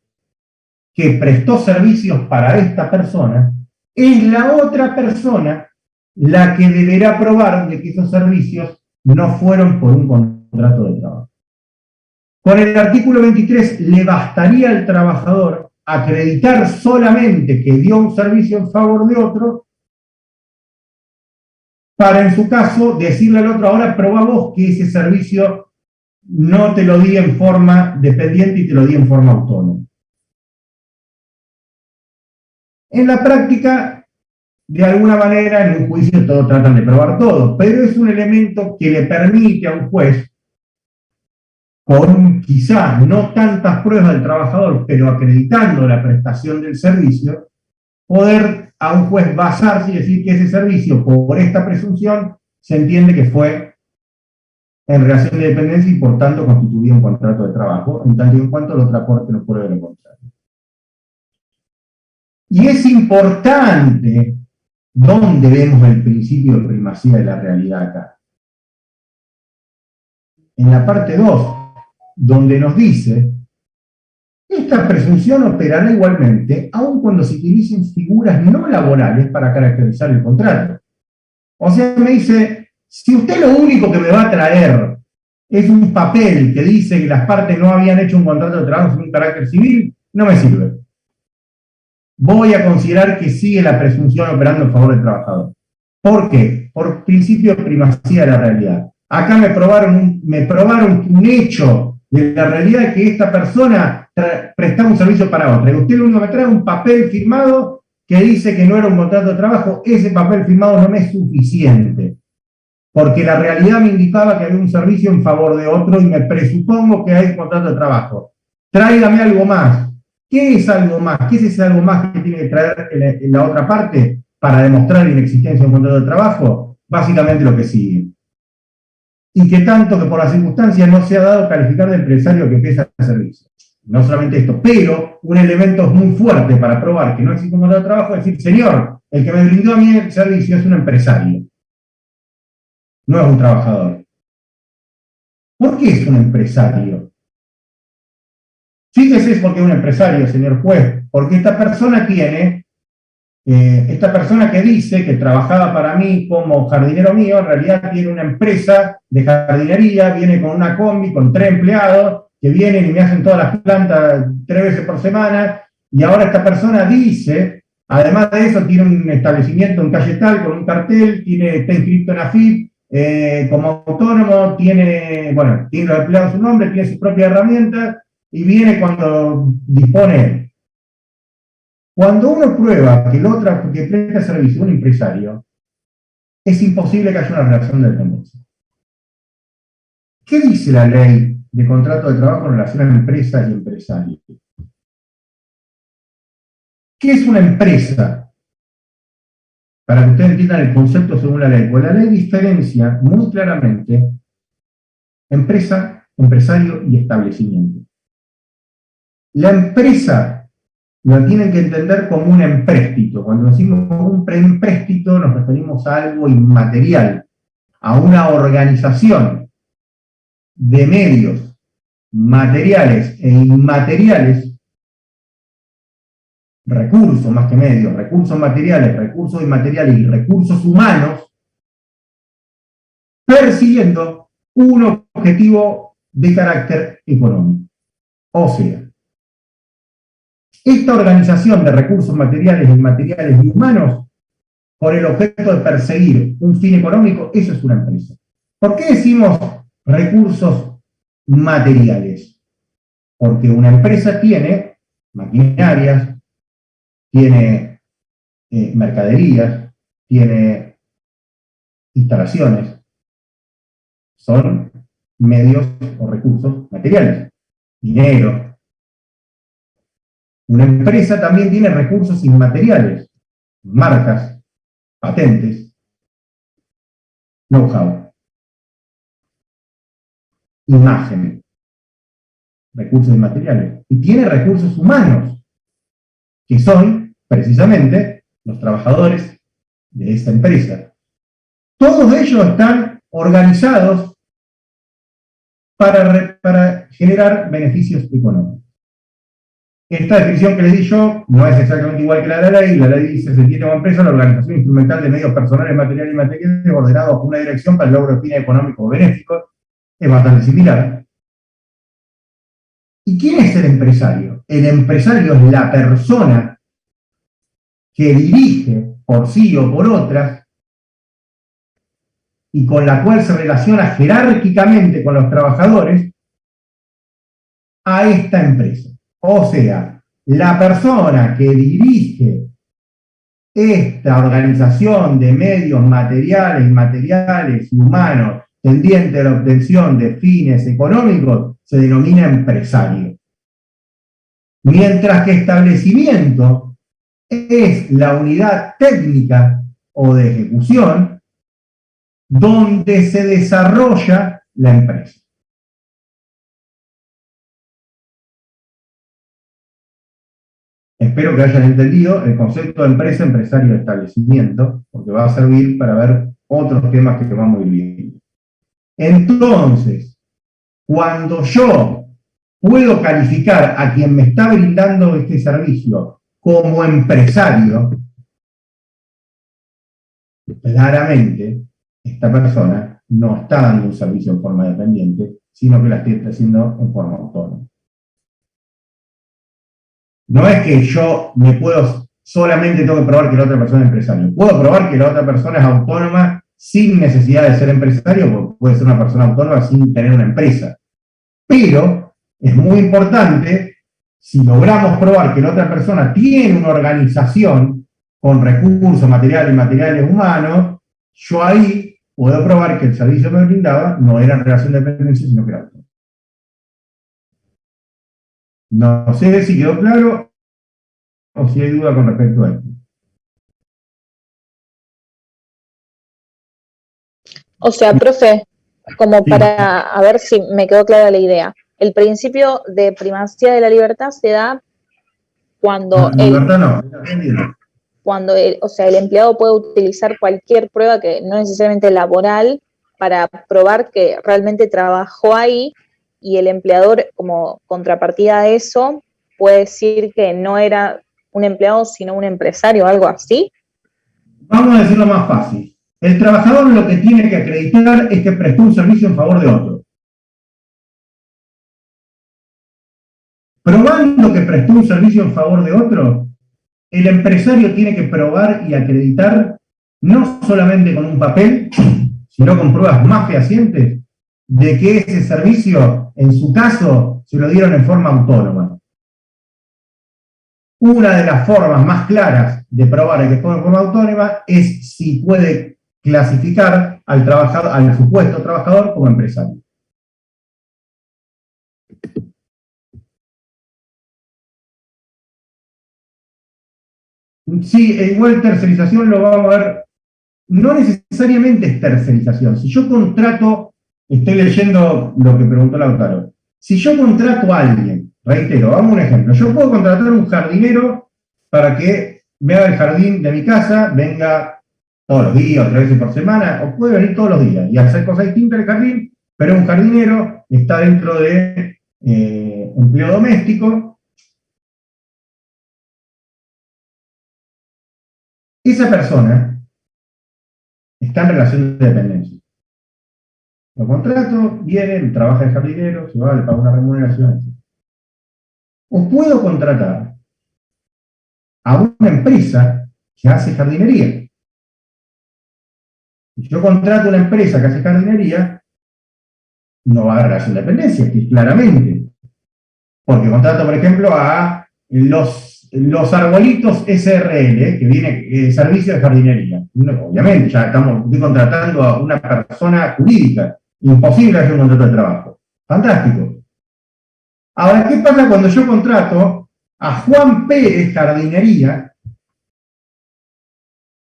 que prestó servicios para esta persona, es la otra persona la que deberá probar de que esos servicios no fueron por un contrato de trabajo. Con el artículo 23 le bastaría al trabajador acreditar solamente que dio un servicio en favor de otro, para en su caso decirle al otro, ahora probá vos que ese servicio no te lo di en forma dependiente y te lo di en forma autónoma. En la práctica, de alguna manera, en un juicio todos tratan de probar todo, pero es un elemento que le permite a un juez, con quizás no tantas pruebas del trabajador, pero acreditando la prestación del servicio, poder a un juez basarse y decir que ese servicio, por esta presunción, se entiende que fue en relación de dependencia y por tanto constituía un contrato de trabajo, en tanto y en cuanto la otra parte no pruebe lo contrario. Y es importante dónde vemos el principio de primacía de la realidad acá. En la parte 2, donde nos dice, esta presunción operará igualmente, aun cuando se utilicen figuras no laborales para caracterizar el contrato. O sea, me dice, si usted lo único que me va a traer es un papel que dice que las partes no habían hecho un contrato de trabajo sin un carácter civil, no me sirve. Voy a considerar que sigue la presunción operando en favor del trabajador. ¿Por qué? Por principio de primacía de la realidad. Acá me probaron un hecho de la realidad que esta persona prestar un servicio para otra. Y usted lo único que me trae es un papel firmado que dice que no era un contrato de trabajo. Ese papel firmado no me es suficiente, porque la realidad me indicaba que había un servicio en favor de otro y me presupongo que hay un contrato de trabajo. Tráigame algo más. ¿Qué es algo más? ¿Qué es ese algo más que tiene que traer en la otra parte para demostrar la inexistencia de un contrato de trabajo? Básicamente lo que sigue. Y que tanto que por las circunstancias no se ha dado calificar de empresario que presta el servicio. No solamente esto, pero un elemento muy fuerte para probar que no existe un contrato de trabajo es decir, señor, el que me brindó a mí el servicio es un empresario, no es un trabajador. ¿Por qué es un empresario? Fíjese por qué es un empresario, señor juez, porque esta persona tiene, esta persona que dice que trabajaba para mí como jardinero mío, en realidad tiene una empresa de jardinería, viene con una combi, con 3 empleados, que vienen y me hacen todas las plantas 3 veces por semana, y ahora esta persona dice, además de eso, tiene un establecimiento en calle tal, con un cartel, está inscrito en AFIP, como autónomo, tiene los empleados su nombre, tiene su propia herramienta, y viene cuando dispone. Cuando uno prueba que el otro que presta servicio es un empresario, es imposible que haya una relación de dependencia. ¿Qué dice la ley de contrato de trabajo en relación a empresas y empresarios? ¿Qué es una empresa? Para que ustedes entiendan el concepto según la ley. Pues la ley diferencia muy claramente empresa, empresario y establecimiento. La empresa lo tienen que entender como un empréstito. Cuando decimos un preempréstito nos referimos a algo inmaterial, a una organización de medios materiales e inmateriales, recursos más que medios, recursos materiales, recursos inmateriales y recursos humanos, persiguiendo un objetivo de carácter económico. O sea, esta organización de recursos materiales, inmateriales y humanos, con el objeto de perseguir un fin económico, eso es una empresa. ¿Por qué decimos recursos materiales? Porque una empresa tiene maquinarias, tiene mercaderías, tiene instalaciones, son medios o recursos materiales, dinero. Una empresa también tiene recursos inmateriales, marcas, patentes, know-how, imagen, recursos inmateriales. Y tiene recursos humanos, que son precisamente los trabajadores de esta empresa. Todos ellos están organizados para generar beneficios económicos. Esta definición que les di yo no es exactamente igual que la de la ley. La ley dice: se entiende como empresa la organización instrumental de medios personales, materiales y inmateriales ordenados por una dirección para el logro de fines económicos o benéficos. Es bastante similar. ¿Y quién es el empresario? El empresario es la persona que dirige por sí o por otras y con la cual se relaciona jerárquicamente con los trabajadores a esta empresa. O sea, la persona que dirige esta organización de medios materiales, inmateriales y humanos tendiente a la obtención de fines económicos se denomina empresario. Mientras que establecimiento es la unidad técnica o de ejecución donde se desarrolla la empresa. Espero que hayan entendido el concepto de empresa, empresario y establecimiento, porque va a servir para ver otros temas que vamos a ir viendo. Entonces, cuando yo puedo calificar a quien me está brindando este servicio como empresario, claramente esta persona no está dando un servicio en forma dependiente, sino que la está haciendo en forma autónoma. No es que yo solamente tengo que probar que la otra persona es empresario. Puedo probar que la otra persona es autónoma sin necesidad de ser empresario, porque puede ser una persona autónoma sin tener una empresa. Pero es muy importante si logramos probar que la otra persona tiene una organización con recursos materiales y materiales humanos, yo ahí puedo probar que el servicio que me brindaba no era en relación de dependencia, sino que era autónomo. No sé si quedó claro o si hay duda con respecto a esto. O sea, profe, como Sí. para a ver si me quedó clara la idea. El principio de primacía de la libertad se da cuando No, libertad no, entendido. o sea, el empleado puede utilizar cualquier prueba que no necesariamente laboral para probar que realmente trabajó ahí, y el empleador, como contrapartida a eso, puede decir que no era un empleado sino un empresario o algo así. Vamos a decirlo más fácil. El trabajador lo que tiene que acreditar es que prestó un servicio en favor de otro. Probando que prestó un servicio en favor de otro, el empresario tiene que probar y acreditar, no solamente con un papel, sino con pruebas más fehacientes, de que ese servicio, en su caso, se lo dieron en forma autónoma. Una de las formas más claras de probar que fue en forma autónoma es si puede clasificar al trabajador, al supuesto trabajador, como empresario. Sí, igual tercerización lo vamos a ver, no necesariamente es tercerización. Si yo contrato, estoy leyendo lo que preguntó Lautaro, si yo contrato a alguien, reitero, vamos a un ejemplo, yo puedo contratar a un jardinero para que me haga el jardín de mi casa, venga todos los días, 3 veces por semana, o puede venir todos los días y hacer cosas distintas en el jardín, pero un jardinero está dentro de empleo doméstico. Esa persona está en relación de dependencia. Lo contrato, viene, trabaja de jardinero, se va, le paga una remuneración, etc. O puedo contratar a una empresa que hace jardinería. Si yo contrato a una empresa que hace jardinería, no va a haber relación de dependencia, claramente. Porque contrato, por ejemplo, a los arbolitos SRL, que viene servicio de jardinería. Obviamente, ya estoy contratando a una persona jurídica. Imposible hacer un contrato de trabajo. Fantástico. Ahora, ¿qué pasa cuando yo contrato a Juan Pérez Jardinería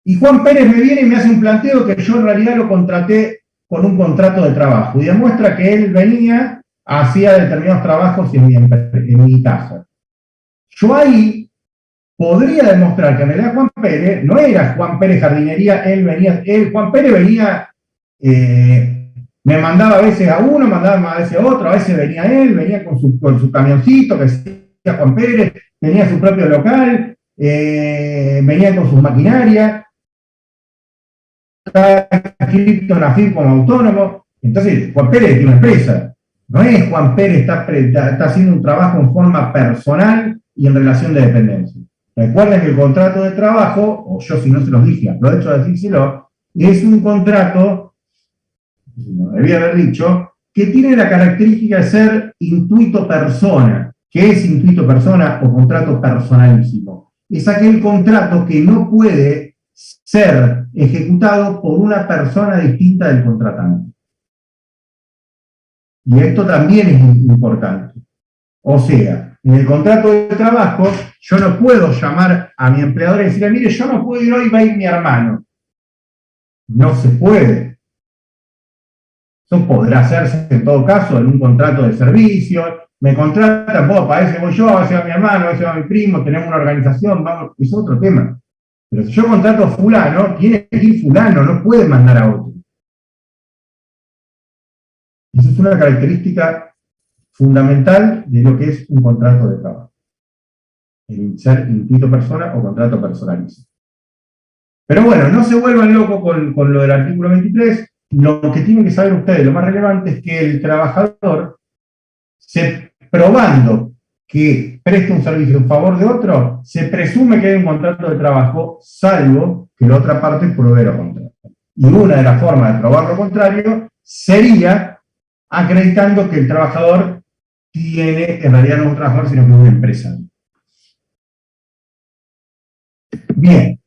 y Juan Pérez me viene y me hace un planteo que yo en realidad lo contraté con un contrato de trabajo y demuestra que él venía, hacía determinados trabajos en mi casa? Yo ahí podría demostrar que en realidad Juan Pérez no era Juan Pérez Jardinería, Juan Pérez venía, me mandaba a veces a uno, mandaba a veces a otro, a veces venía él, venía con su camioncito que decía Juan Pérez, tenía su propio local, venía con sus maquinarias, está inscrito en la FIP como autónomo. Entonces, Juan Pérez tiene una empresa, no es Juan Pérez está haciendo un trabajo en forma personal y en relación de dependencia. Recuerden que el contrato de trabajo, o yo si no se los dije, aprovecho de decírselo, es un contrato, no debía haber dicho, que tiene la característica de ser intuito persona. ¿Qué es intuito persona o contrato personalísimo? Es aquel contrato que no puede ser ejecutado por una persona distinta del contratante. Y esto también es importante. O sea, en el contrato de trabajo, yo no puedo llamar a mi empleador y decirle, mire, yo no puedo ir hoy, va a ir mi hermano. No se puede. Eso podrá hacerse en todo caso en un contrato de servicio. Me contratan, para ese voy yo, a veces va mi hermano, a veces va mi primo, tenemos una organización, vamos, es otro tema. Pero si yo contrato a fulano, tiene que ir fulano, no puede mandar a otro. Esa es una característica fundamental de lo que es un contrato de trabajo. El ser intuito persona o contrato personalísimo. Pero bueno, no se vuelvan locos con lo del artículo 23. Lo que tienen que saber ustedes, lo más relevante es que el trabajador, probando que presta un servicio en favor de otro, se presume que hay un contrato de trabajo, salvo que la otra parte pruebe lo contrario. Y una de las formas de probar lo contrario sería acreditando que el trabajador tiene, en realidad no es un trabajador, sino que es un empresario. Bien.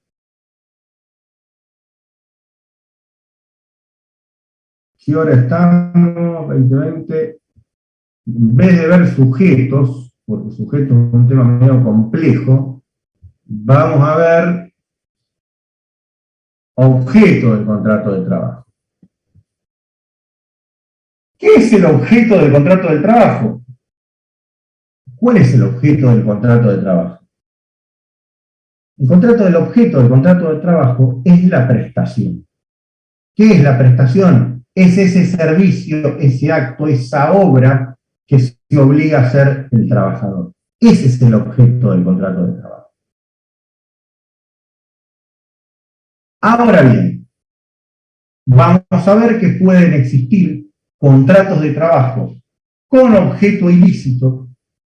Si ahora estamos, 2020, en vez de ver sujetos, porque sujetos es un tema medio complejo, vamos a ver objeto del contrato de trabajo. ¿Qué es el objeto del contrato de trabajo? ¿Cuál es el objeto del contrato de trabajo? El objeto del contrato de trabajo es la prestación. ¿Qué es la prestación? Es ese servicio, ese acto, esa obra que se obliga a hacer el trabajador. Ese es el objeto del contrato de trabajo. Ahora bien, vamos a ver que pueden existir contratos de trabajo con objeto ilícito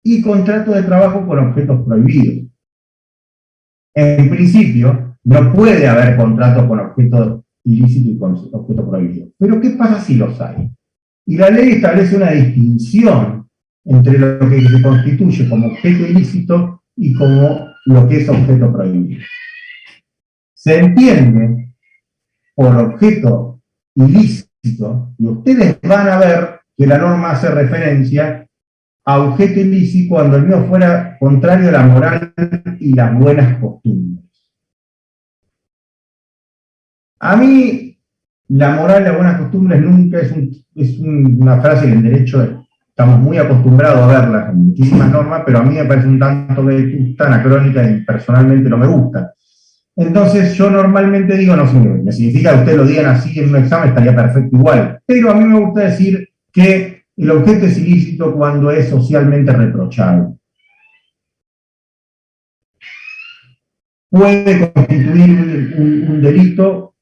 y contratos de trabajo con objetos prohibidos. En principio, no puede haber contratos con objeto ilícito y con objeto prohibido. Pero ¿qué pasa si los hay? Y la ley establece una distinción entre lo que se constituye como objeto ilícito y como lo que es objeto prohibido. Se entiende por objeto ilícito, y ustedes van a ver que la norma hace referencia a objeto ilícito cuando el mío fuera contrario a la moral y las buenas costumbres. A mí, la moral y las buenas costumbres nunca es una frase que en derecho estamos muy acostumbrados a verla en muchísimas normas, pero a mí me parece un tanto vetusta, anacrónica y personalmente no me gusta. Entonces yo normalmente digo, no me significa que ustedes lo digan así en un examen, estaría perfecto igual, pero a mí me gusta decir que el objeto es ilícito cuando es socialmente reprochable. Puede constituir un delito,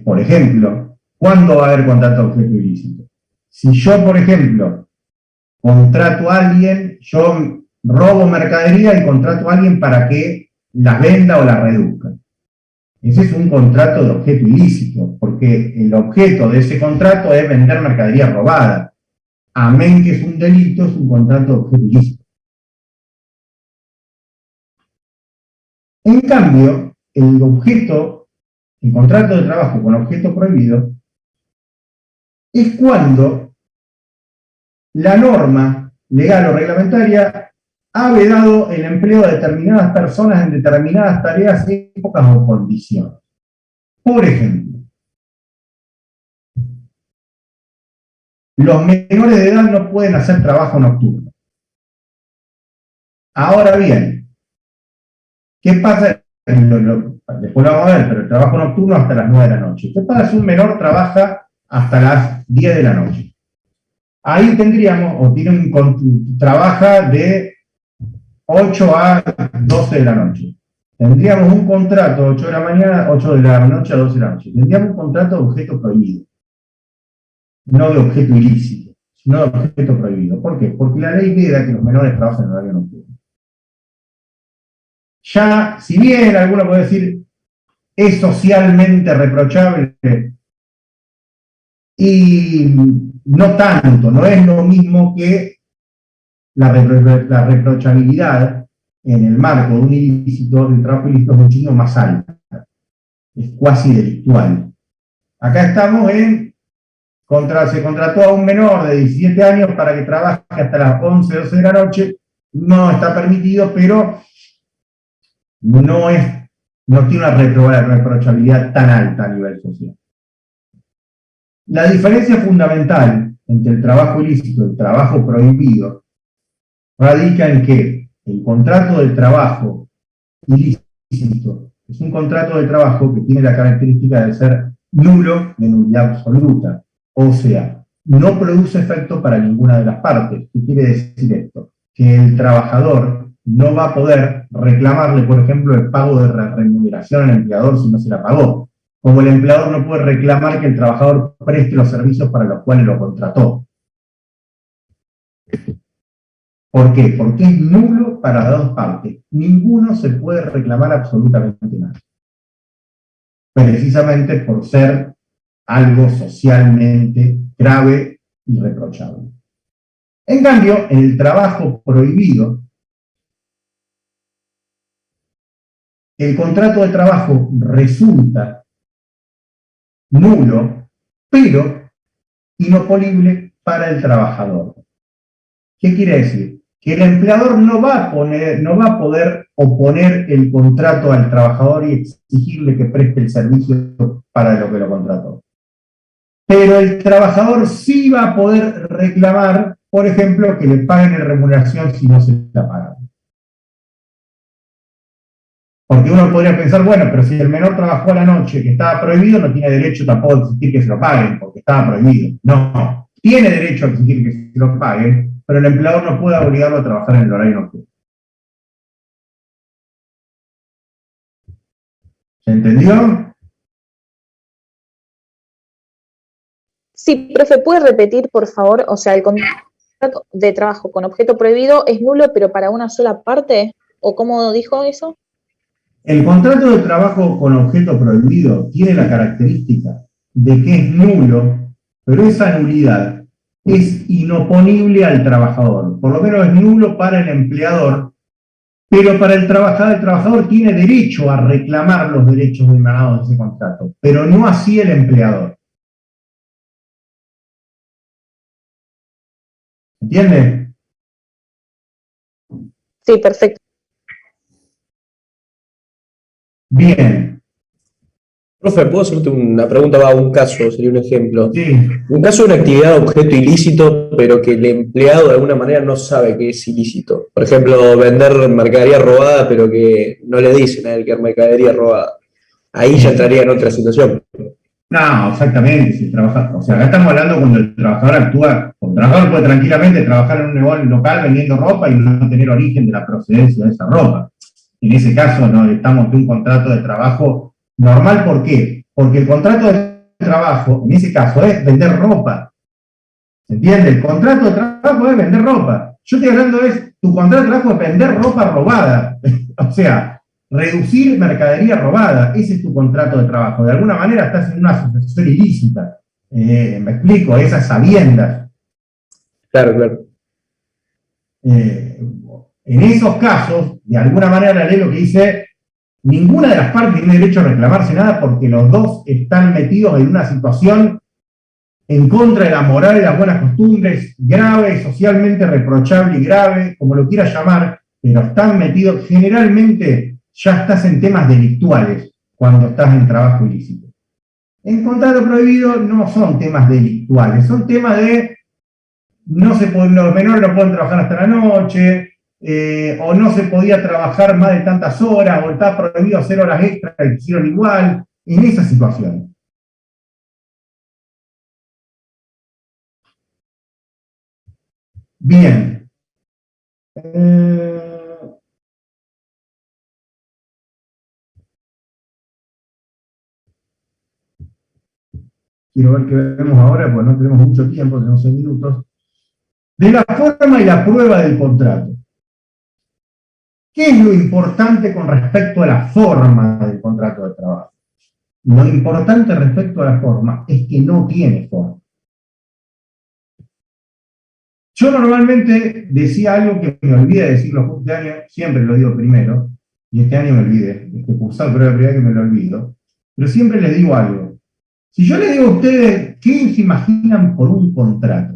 por ejemplo, ¿cuándo va a haber contrato de objeto ilícito? Si yo, por ejemplo, contrato a alguien, yo robo mercadería y contrato a alguien para que las venda o las reduzca. Ese es un contrato de objeto ilícito, porque el objeto de ese contrato es vender mercadería robada. Amén que es un delito, es un contrato de objeto ilícito. En cambio, el contrato de trabajo con objeto prohibido, es cuando la norma legal o reglamentaria ha vedado el empleo de determinadas personas en determinadas tareas, épocas o condiciones. Por ejemplo, los menores de edad no pueden hacer trabajo nocturno. Ahora bien, ¿qué pasa? Después lo vamos a ver, pero el trabajo nocturno hasta las 9 de la noche. ¿Qué pasa si un menor trabaja hasta las 10 de la noche? Ahí tendríamos, trabaja de 8 a 12 de la noche. Tendríamos un contrato, 8 de la mañana, 8 de la noche a 12 de la noche. Tendríamos un contrato de objeto prohibido. No de objeto ilícito, sino de objeto prohibido. ¿Por qué? Porque la ley veda que los menores trabajan en horario nocturno. Ya, si bien alguno puede decir, es socialmente reprochable, y no tanto, no es lo mismo que la reprochabilidad en el marco de un ilícito, del trabajo ilícito es muchísimo más alta. Es cuasi delictual. Acá estamos en, se contrató a un menor de 17 años para que trabaje hasta las 11, 12 de la noche, no está permitido, pero no tiene una reprochabilidad tan alta a nivel social. La diferencia fundamental entre el trabajo ilícito y el trabajo prohibido radica en que el contrato de trabajo ilícito es un contrato de trabajo que tiene la característica de ser nulo, de nulidad absoluta. O sea, no produce efecto para ninguna de las partes. ¿Qué quiere decir esto? Que el trabajador no va a poder reclamarle, por ejemplo, el pago de remuneración al empleador si no se la pagó. Como el empleador no puede reclamar que el trabajador preste los servicios para los cuales lo contrató. ¿Por qué? Porque es nulo para las dos partes. Ninguno se puede reclamar absolutamente nada. Precisamente por ser algo socialmente grave y reprochable. En cambio, en el trabajo prohibido, el contrato de trabajo resulta nulo, pero inoponible para el trabajador. ¿Qué quiere decir? Que el empleador no va a poder oponer el contrato al trabajador y exigirle que preste el servicio para lo que lo contrató. Pero el trabajador sí va a poder reclamar, por ejemplo, que le paguen en remuneración si no se la pagan. Porque uno podría pensar, bueno, pero si el menor trabajó a la noche, que estaba prohibido, no tiene derecho tampoco a exigir que se lo paguen, porque estaba prohibido. No, tiene derecho a exigir que se lo paguen, pero el empleador no puede obligarlo a trabajar en el horario nocturno. ¿Se entendió? Sí, profe, ¿puede repetir, por favor? O sea, el contrato de trabajo con objeto prohibido es nulo, pero para una sola parte, ¿o cómo dijo eso? El contrato de trabajo con objeto prohibido tiene la característica de que es nulo, pero esa nulidad es inoponible al trabajador. Por lo menos es nulo para el empleador, pero para el trabajador tiene derecho a reclamar los derechos emanados de ese contrato, pero no así el empleador. ¿Entiende? Sí, perfecto. Bien. Profe, ¿puedo hacerte una pregunta? Va, un caso, sería un ejemplo. Sí. Un caso de una actividad de objeto ilícito, pero que el empleado de alguna manera no sabe que es ilícito. Por ejemplo, vender mercadería robada, pero que no le dicen a él que es mercadería robada. Ahí ya entraría en otra situación. No, exactamente. Si trabaja, o sea, acá estamos hablando cuando el trabajador actúa, el trabajador puede tranquilamente trabajar en un negocio local vendiendo ropa y no tener origen de la procedencia de esa ropa. En ese caso, no estamos ante un contrato de trabajo normal. ¿Por qué? Porque el contrato de trabajo, en ese caso, es vender ropa. ¿Se entiende? El contrato de trabajo es vender ropa. Yo estoy hablando tu contrato de trabajo es vender ropa robada. O sea, reducir mercadería robada. Ese es tu contrato de trabajo. De alguna manera estás en una asociación ilícita. Me explico, esas sabiendas. Claro, claro. En esos casos, de alguna manera la ley lo que dice, ninguna de las partes tiene derecho a reclamarse nada porque los dos están metidos en una situación en contra de la moral y las buenas costumbres, grave, socialmente reprochable y grave, como lo quieras llamar, pero están metidos, generalmente ya estás en temas delictuales cuando estás en trabajo ilícito. En contrato prohibido no son temas delictuales, son temas de los menores no pueden trabajar hasta la noche, o no se podía trabajar más de tantas horas, o está prohibido hacer horas extras y hicieron igual, en esa situación. Bien. Quiero ver qué vemos ahora, pues no tenemos mucho tiempo, tenemos 6 minutos. De la forma y la prueba del contrato. ¿Qué es lo importante con respecto a la forma del contrato de trabajo? Lo importante respecto a la forma es que no tiene forma. Yo normalmente decía algo que me olvidé de decirlo este año, siempre lo digo primero, y este año me olvidé, cursado prueba de prioridad que me lo olvido, pero siempre les digo algo. Si yo les digo a ustedes, ¿qué se imaginan por un contrato?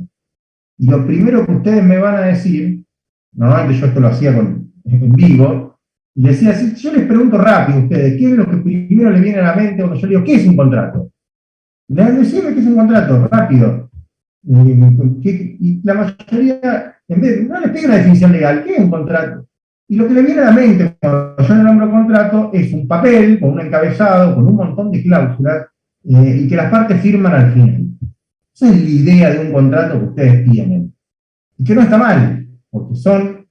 Y lo primero que ustedes me van a decir, normalmente yo esto lo hacía en vivo, y decía así, yo les pregunto rápido a ustedes, ¿qué es lo que primero les viene a la mente cuando yo les digo, ¿qué es un contrato? Decime qué es un contrato, rápido. Y la mayoría, en vez no les pide una definición legal, ¿qué es un contrato? Y lo que le viene a la mente cuando yo le nombro contrato es un papel con un encabezado, con un montón de cláusulas, y que las partes firman al final. Esa es la idea de un contrato que ustedes tienen. Y que no está mal, porque son,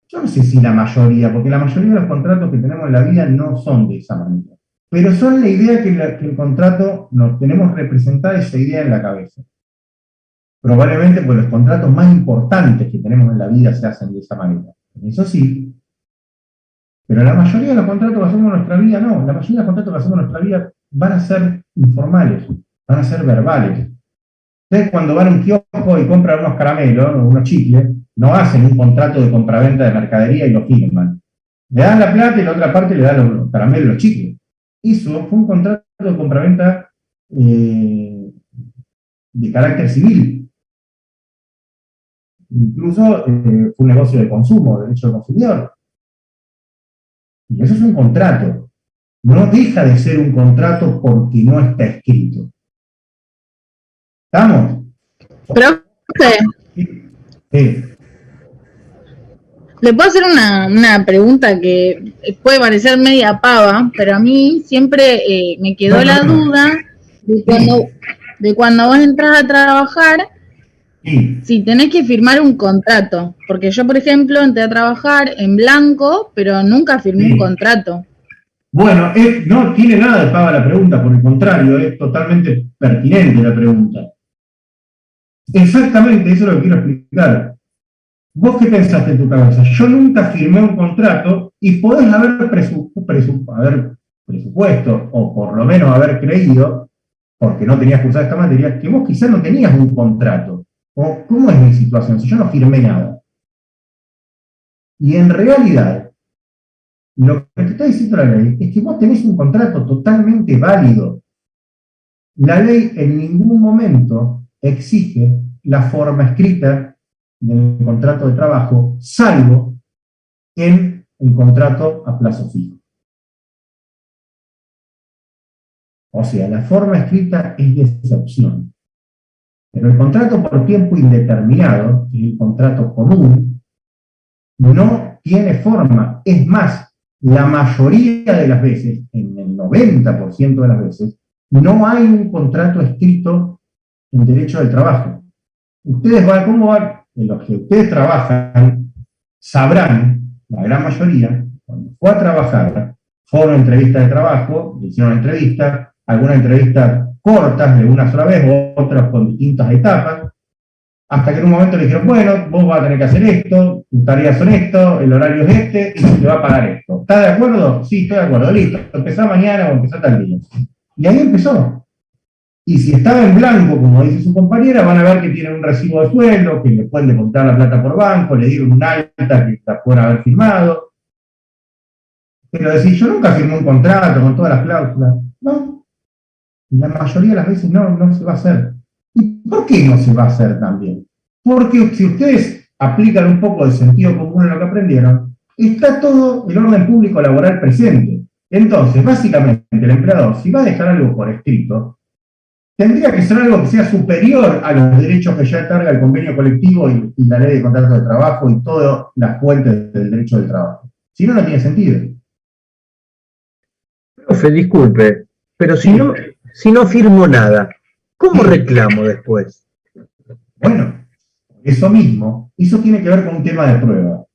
yo no sé si la mayoría, porque la mayoría de los contratos que tenemos en la vida no son de esa manera. Pero son la idea que el contrato, nos tenemos representada esa idea en la cabeza. Probablemente pues los contratos más importantes que tenemos en la vida se hacen de esa manera. Eso sí. Pero la mayoría de los contratos que hacemos en nuestra vida no. La mayoría de los contratos que hacemos en nuestra vida van a ser informales, van a ser verbales. Ustedes cuando van a un kiosco y compran unos caramelos o unos chicles, no hacen un contrato de compraventa de mercadería y lo firman. Le dan la plata y la otra parte le dan los caramelos y los chicles. Eso fue un contrato de compraventa de carácter civil. Incluso fue un negocio de consumo, de derecho del consumidor. Y eso es un contrato. No deja de ser un contrato porque no está escrito. ¿Estamos? Profe, Sí. le puedo hacer una pregunta que puede parecer media pava, pero a mí siempre me quedó la duda de cuando vos entras a trabajar, si tenés que firmar un contrato. Porque yo, por ejemplo, entré a trabajar en blanco, pero nunca firmé un contrato. Bueno, no tiene nada de pava la pregunta, por el contrario, es totalmente pertinente la pregunta. Exactamente, eso es lo que quiero explicar. ¿Vos qué pensaste en tu cabeza? Yo nunca firmé un contrato y podés haber presupuesto, o por lo menos haber creído, porque no tenías cursada esta materia, que vos quizás no tenías un contrato. O, ¿cómo es mi situación? Si yo no firmé nada. Y en realidad, lo que te está diciendo la ley es que vos tenés un contrato totalmente válido. La ley en ningún momento exige la forma escrita del contrato de trabajo, salvo en el contrato a plazo fijo. O sea, la forma escrita es de excepción. Pero el contrato por tiempo indeterminado, que es el contrato común, no tiene forma. Es más, la mayoría de las veces, en el 90% de las veces, no hay un contrato escrito en derecho del trabajo. Ustedes van, ¿cómo van? En los que ustedes trabajan, sabrán, la gran mayoría, cuando fue a trabajar, fueron entrevistas de trabajo, le hicieron entrevistas, algunas entrevistas cortas de una sola vez, otras con distintas etapas, hasta que en un momento le dijeron, bueno, vos vas a tener que hacer esto, tus tareas son esto, el horario es este, y se te va a pagar esto. ¿Estás de acuerdo? Sí, estoy de acuerdo, listo, empezá mañana o empezá tal día. Y ahí empezó. Y si estaba en blanco, como dice su compañera, van a ver que tienen un recibo de sueldo, que le pueden depositar la plata por banco, le dieron un alta que la pueden haber firmado. Pero decir, yo nunca firmé un contrato con todas las cláusulas. No, la mayoría de las veces no se va a hacer. ¿Y por qué no se va a hacer también? Porque si ustedes aplican un poco de sentido común en lo que aprendieron, está todo el orden público laboral presente. Entonces, básicamente, el empleador, si va a dejar algo por escrito, tendría que ser algo que sea superior a los derechos que ya otorga el convenio colectivo y la ley de contratos de trabajo y todas las fuentes del derecho del trabajo. Si no, no tiene sentido. Profe, disculpe, pero si no firmo nada, ¿cómo reclamo después? Bueno, eso mismo, eso tiene que ver con un tema de prueba.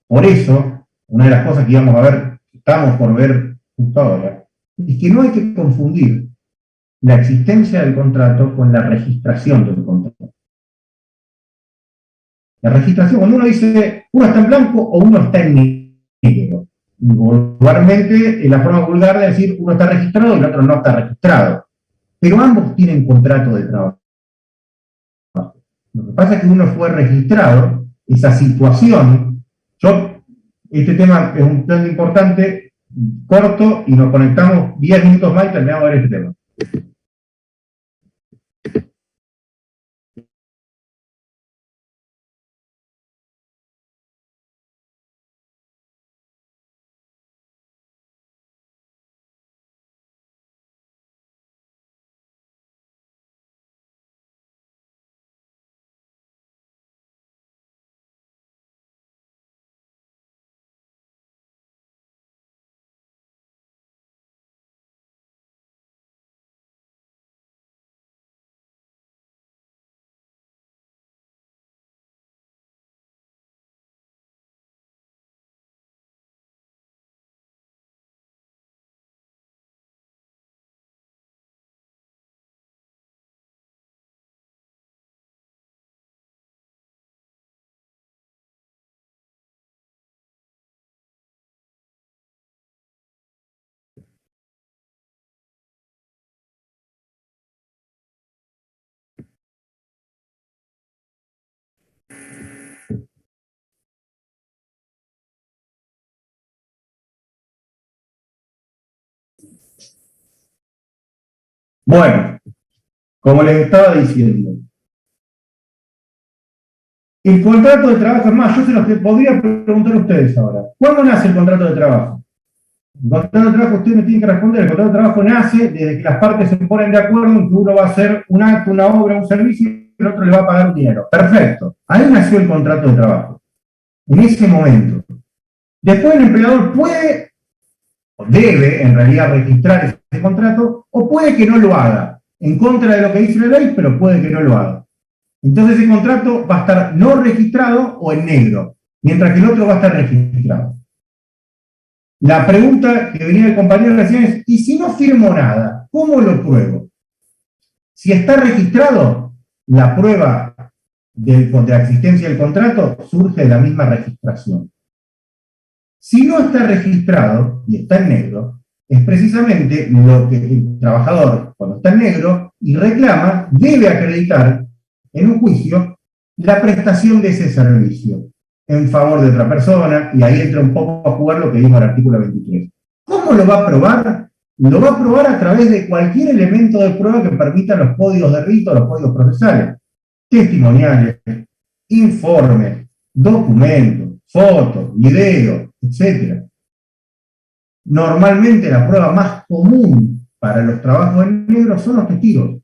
Por eso, una de las cosas que íbamos a ver, estamos por ver justo ahora, es que no hay que confundir la existencia del contrato con la registración del contrato. La registración, cuando uno dice, uno está en blanco o uno está en negro. Vulgarmente, la forma vulgar de decir uno está registrado y el otro no está registrado. Pero ambos tienen contrato de trabajo. Lo que pasa es que uno fue registrado, esa situación, este tema es un plan importante, corto, y nos conectamos 10 minutos más y terminamos de ver este tema. Bueno, como les estaba diciendo, el contrato de trabajo, es más, yo se los podría preguntar a ustedes ahora. ¿Cuándo nace el contrato de trabajo? El contrato de trabajo, ustedes me tienen que responder, el contrato de trabajo nace desde que las partes se ponen de acuerdo en que uno va a hacer un acto, una obra, un servicio, y el otro le va a pagar un dinero. Perfecto. Ahí nació el contrato de trabajo. En ese momento. Después el empleador puede, o debe en realidad registrar ese contrato, o puede que no lo haga, en contra de lo que dice la ley, pero puede que no lo haga. Entonces ese contrato va a estar no registrado o en negro, mientras que el otro va a estar registrado. La pregunta que venía el compañero recién es, ¿y si no firmo nada? ¿Cómo lo pruebo? Si está registrado, la prueba de la existencia del contrato surge de la misma registración. Si no está registrado y está en negro, es precisamente lo que el trabajador, cuando está en negro y reclama, debe acreditar en un juicio la prestación de ese servicio en favor de otra persona, y ahí entra un poco a jugar lo que dijo el artículo 23. ¿Cómo lo va a probar? Lo va a probar a través de cualquier elemento de prueba que permita los códigos de rito, los códigos procesales, testimoniales, informes, documentos, fotos, videos, etc. Normalmente la prueba más común para los trabajos en negro son los testigos.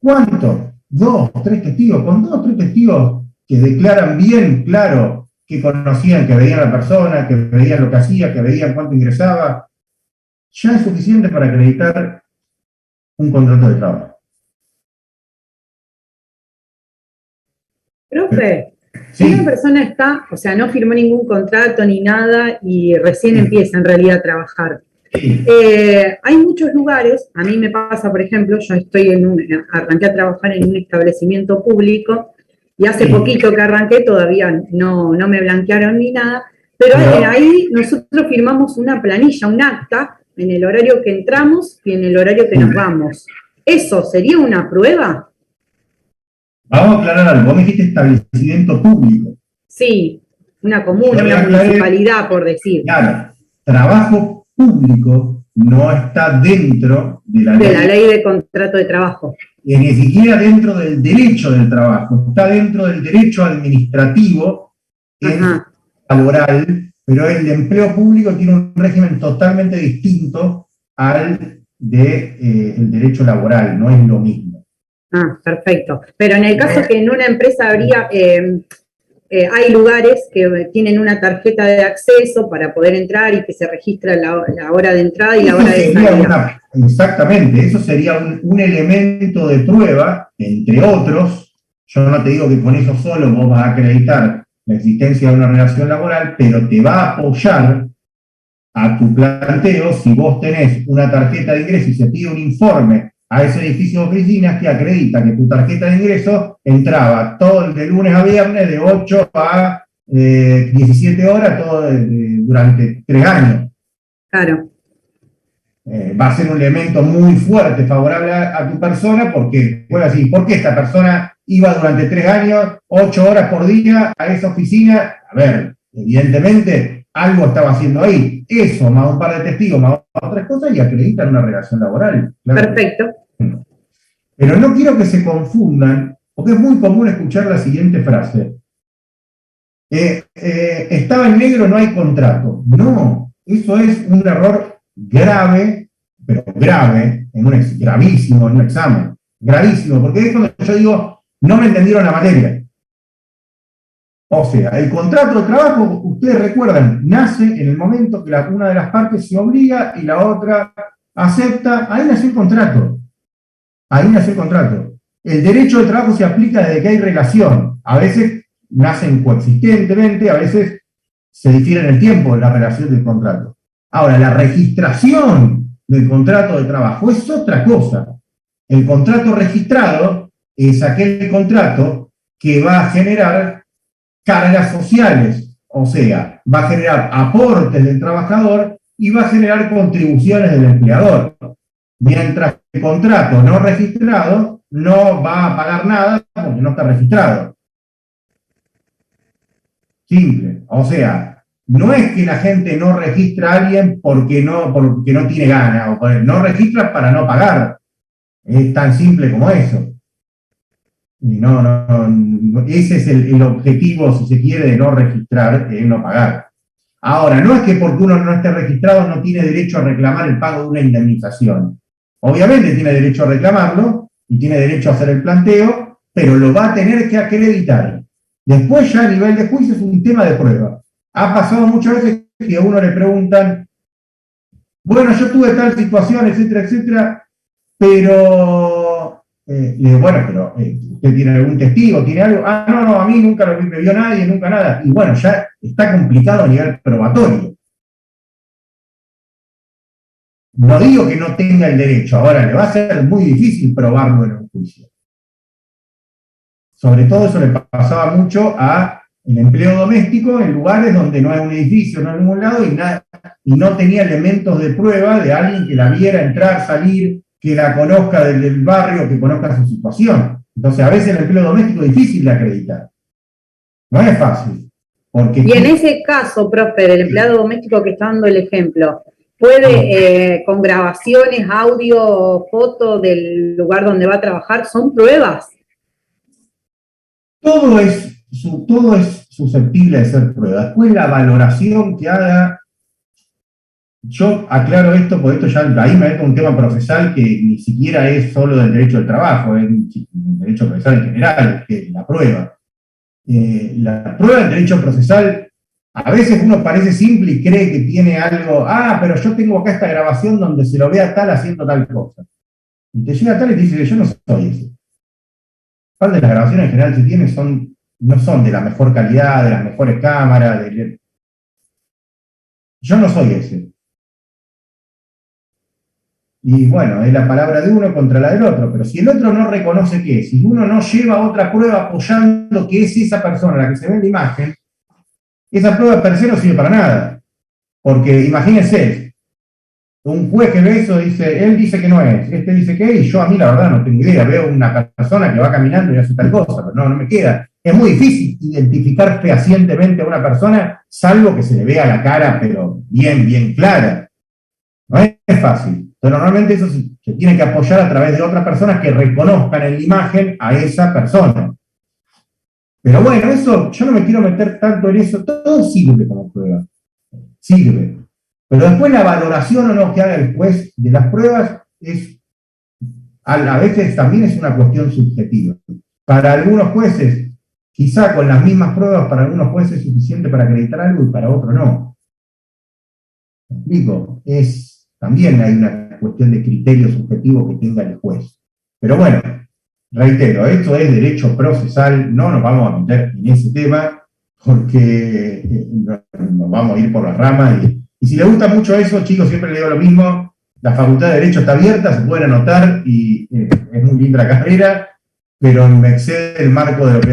¿Cuántos? 2, 3 testigos. Con 2 o 3 testigos que declaran bien claro que conocían, que veían a la persona, que veían lo que hacía, que veían cuánto ingresaba, ya es suficiente para acreditar un contrato de trabajo. Profe, Sí. si una persona está, o sea, no firmó ningún contrato ni nada y recién empieza en realidad a trabajar, hay muchos lugares, a mí me pasa, por ejemplo, yo arranqué a trabajar en un establecimiento público y hace poquito que arranqué, todavía no me blanquearon ni nada, pero ahí nosotros firmamos una planilla, un acta, en el horario que entramos y en el horario que nos vamos. ¿Eso sería una prueba? Vamos a aclarar algo. Vos me dijiste establecimiento público. Sí, una comuna, una municipalidad, por decir. Claro, trabajo público no está dentro de la ley de contrato de trabajo. Y ni siquiera dentro del derecho del trabajo, está dentro del derecho administrativo, que es laboral, pero el de empleo público tiene un régimen totalmente distinto al del derecho laboral, no es lo mismo. Ah, perfecto. Pero en el caso que en una empresa habría, hay lugares que tienen una tarjeta de acceso para poder entrar y que se registra la hora de entrada y la hora de salida. Exactamente, eso sería un elemento de prueba, entre otros. Yo no te digo que con eso solo vos vas a acreditar la existencia de una relación laboral, pero te va a apoyar a tu planteo si vos tenés una tarjeta de ingreso y se pide un informe a ese edificio de oficinas que acredita que tu tarjeta de ingreso entraba todo de lunes a viernes de 8 a 17 horas todo durante 3 años. Claro. Va a ser un elemento muy fuerte, favorable a tu persona, porque, bueno, así, ¿por qué esta persona iba durante 3 años, 8 horas por día a esa oficina? A ver, evidentemente algo estaba haciendo ahí. Eso, más un par de testigos, más otras cosas, y acreditan una relación laboral. Claro. Perfecto. Pero no quiero que se confundan, porque es muy común escuchar la siguiente frase. Estaba en negro, no hay contrato. No, eso es un error grave, pero grave, gravísimo en un examen. Gravísimo, porque es cuando yo digo, no me entendieron la materia. O sea, el contrato de trabajo, ustedes recuerdan, nace en el momento que una de las partes se obliga y la otra acepta. Ahí nació el contrato. Ahí nació el contrato. El derecho de trabajo se aplica desde que hay relación. A veces nacen coexistentemente, a veces se difiere en el tiempo la relación del contrato. Ahora, la registración del contrato de trabajo es otra cosa. El contrato registrado es aquel contrato que va a generar cargas sociales, o sea, va a generar aportes del trabajador y va a generar contribuciones del empleador. Mientras que el contrato no registrado no va a pagar nada porque no está registrado. Simple. O sea, no es que la gente no registra a alguien porque no tiene ganas, o no registra para no pagar. Es tan simple como eso. Y ese es el objetivo, si se quiere, de no registrar, de no pagar. Ahora, no es que porque uno no esté registrado no tiene derecho a reclamar el pago de una indemnización. Obviamente tiene derecho a reclamarlo y tiene derecho a hacer el planteo, pero lo va a tener que acreditar. Después ya a nivel de juicio es un tema de prueba. Ha pasado muchas veces que a uno le preguntan, bueno, yo tuve tal situación, etcétera, etcétera, pero, le digo, bueno, pero ¿usted tiene algún testigo? ¿Tiene algo? Ah, no, a mí nunca me vio nadie, nunca nada. Y bueno, ya está complicado a nivel probatorio. No digo que no tenga el derecho, ahora le va a ser muy difícil probarlo en un juicio. Sobre todo eso le pasaba mucho a el empleo doméstico en lugares donde no hay un edificio, no hay ningún lado, y no tenía elementos de prueba de alguien que la viera entrar, salir, que la conozca del barrio, que conozca su situación. Entonces, a veces el empleo doméstico es difícil de acreditar. No es fácil. Y en ese caso, profe, del empleado doméstico que está dando el ejemplo, ¿puede, con grabaciones, audio, foto del lugar donde va a trabajar, son pruebas? Todo es susceptible de ser prueba. Después la valoración que haga, yo aclaro esto, porque esto ya ahí me meto un tema procesal que ni siquiera es solo del derecho del trabajo, es un derecho procesal en general, que es la prueba. La prueba del derecho procesal, a veces uno parece simple y cree que tiene algo, pero yo tengo acá esta grabación donde se lo ve a tal haciendo tal cosa. Y te llega tal y te dice que yo no soy ese. Parte de las grabaciones en general que tienen no son de la mejor calidad, de las mejores cámaras. Yo no soy ese. Y bueno, es la palabra de uno contra la del otro, pero si el otro no reconoce que es, si uno no lleva otra prueba apoyando que es esa persona la que se ve en la imagen, esa prueba per se no sirve para nada. Porque imagínense, un juez que ve eso dice, él dice que no es, este dice que es, y yo a mí la verdad no tengo idea, veo una persona que va caminando y hace tal cosa, pero no me queda. Es muy difícil identificar fehacientemente a una persona, salvo que se le vea la cara, pero bien clara. No es fácil. Entonces, normalmente eso se tiene que apoyar a través de otras personas que reconozcan en la imagen a esa persona. Pero bueno, eso, yo no me quiero meter tanto en eso, todo sirve como prueba. Sirve. Pero después la valoración o no que haga el juez de las pruebas a veces también es una cuestión subjetiva. Para algunos jueces, quizá con las mismas pruebas, para algunos jueces es suficiente para acreditar algo y para otros no. ¿Me explico? También hay una cuestión de criterio subjetivo que tenga el juez. Pero bueno, reitero, esto es derecho procesal, no nos vamos a meter en ese tema porque nos vamos a ir por las ramas. Y si les gusta mucho eso, chicos, siempre les digo lo mismo, la Facultad de Derecho está abierta, se pueden anotar y es muy linda la carrera, pero me excede el marco de lo que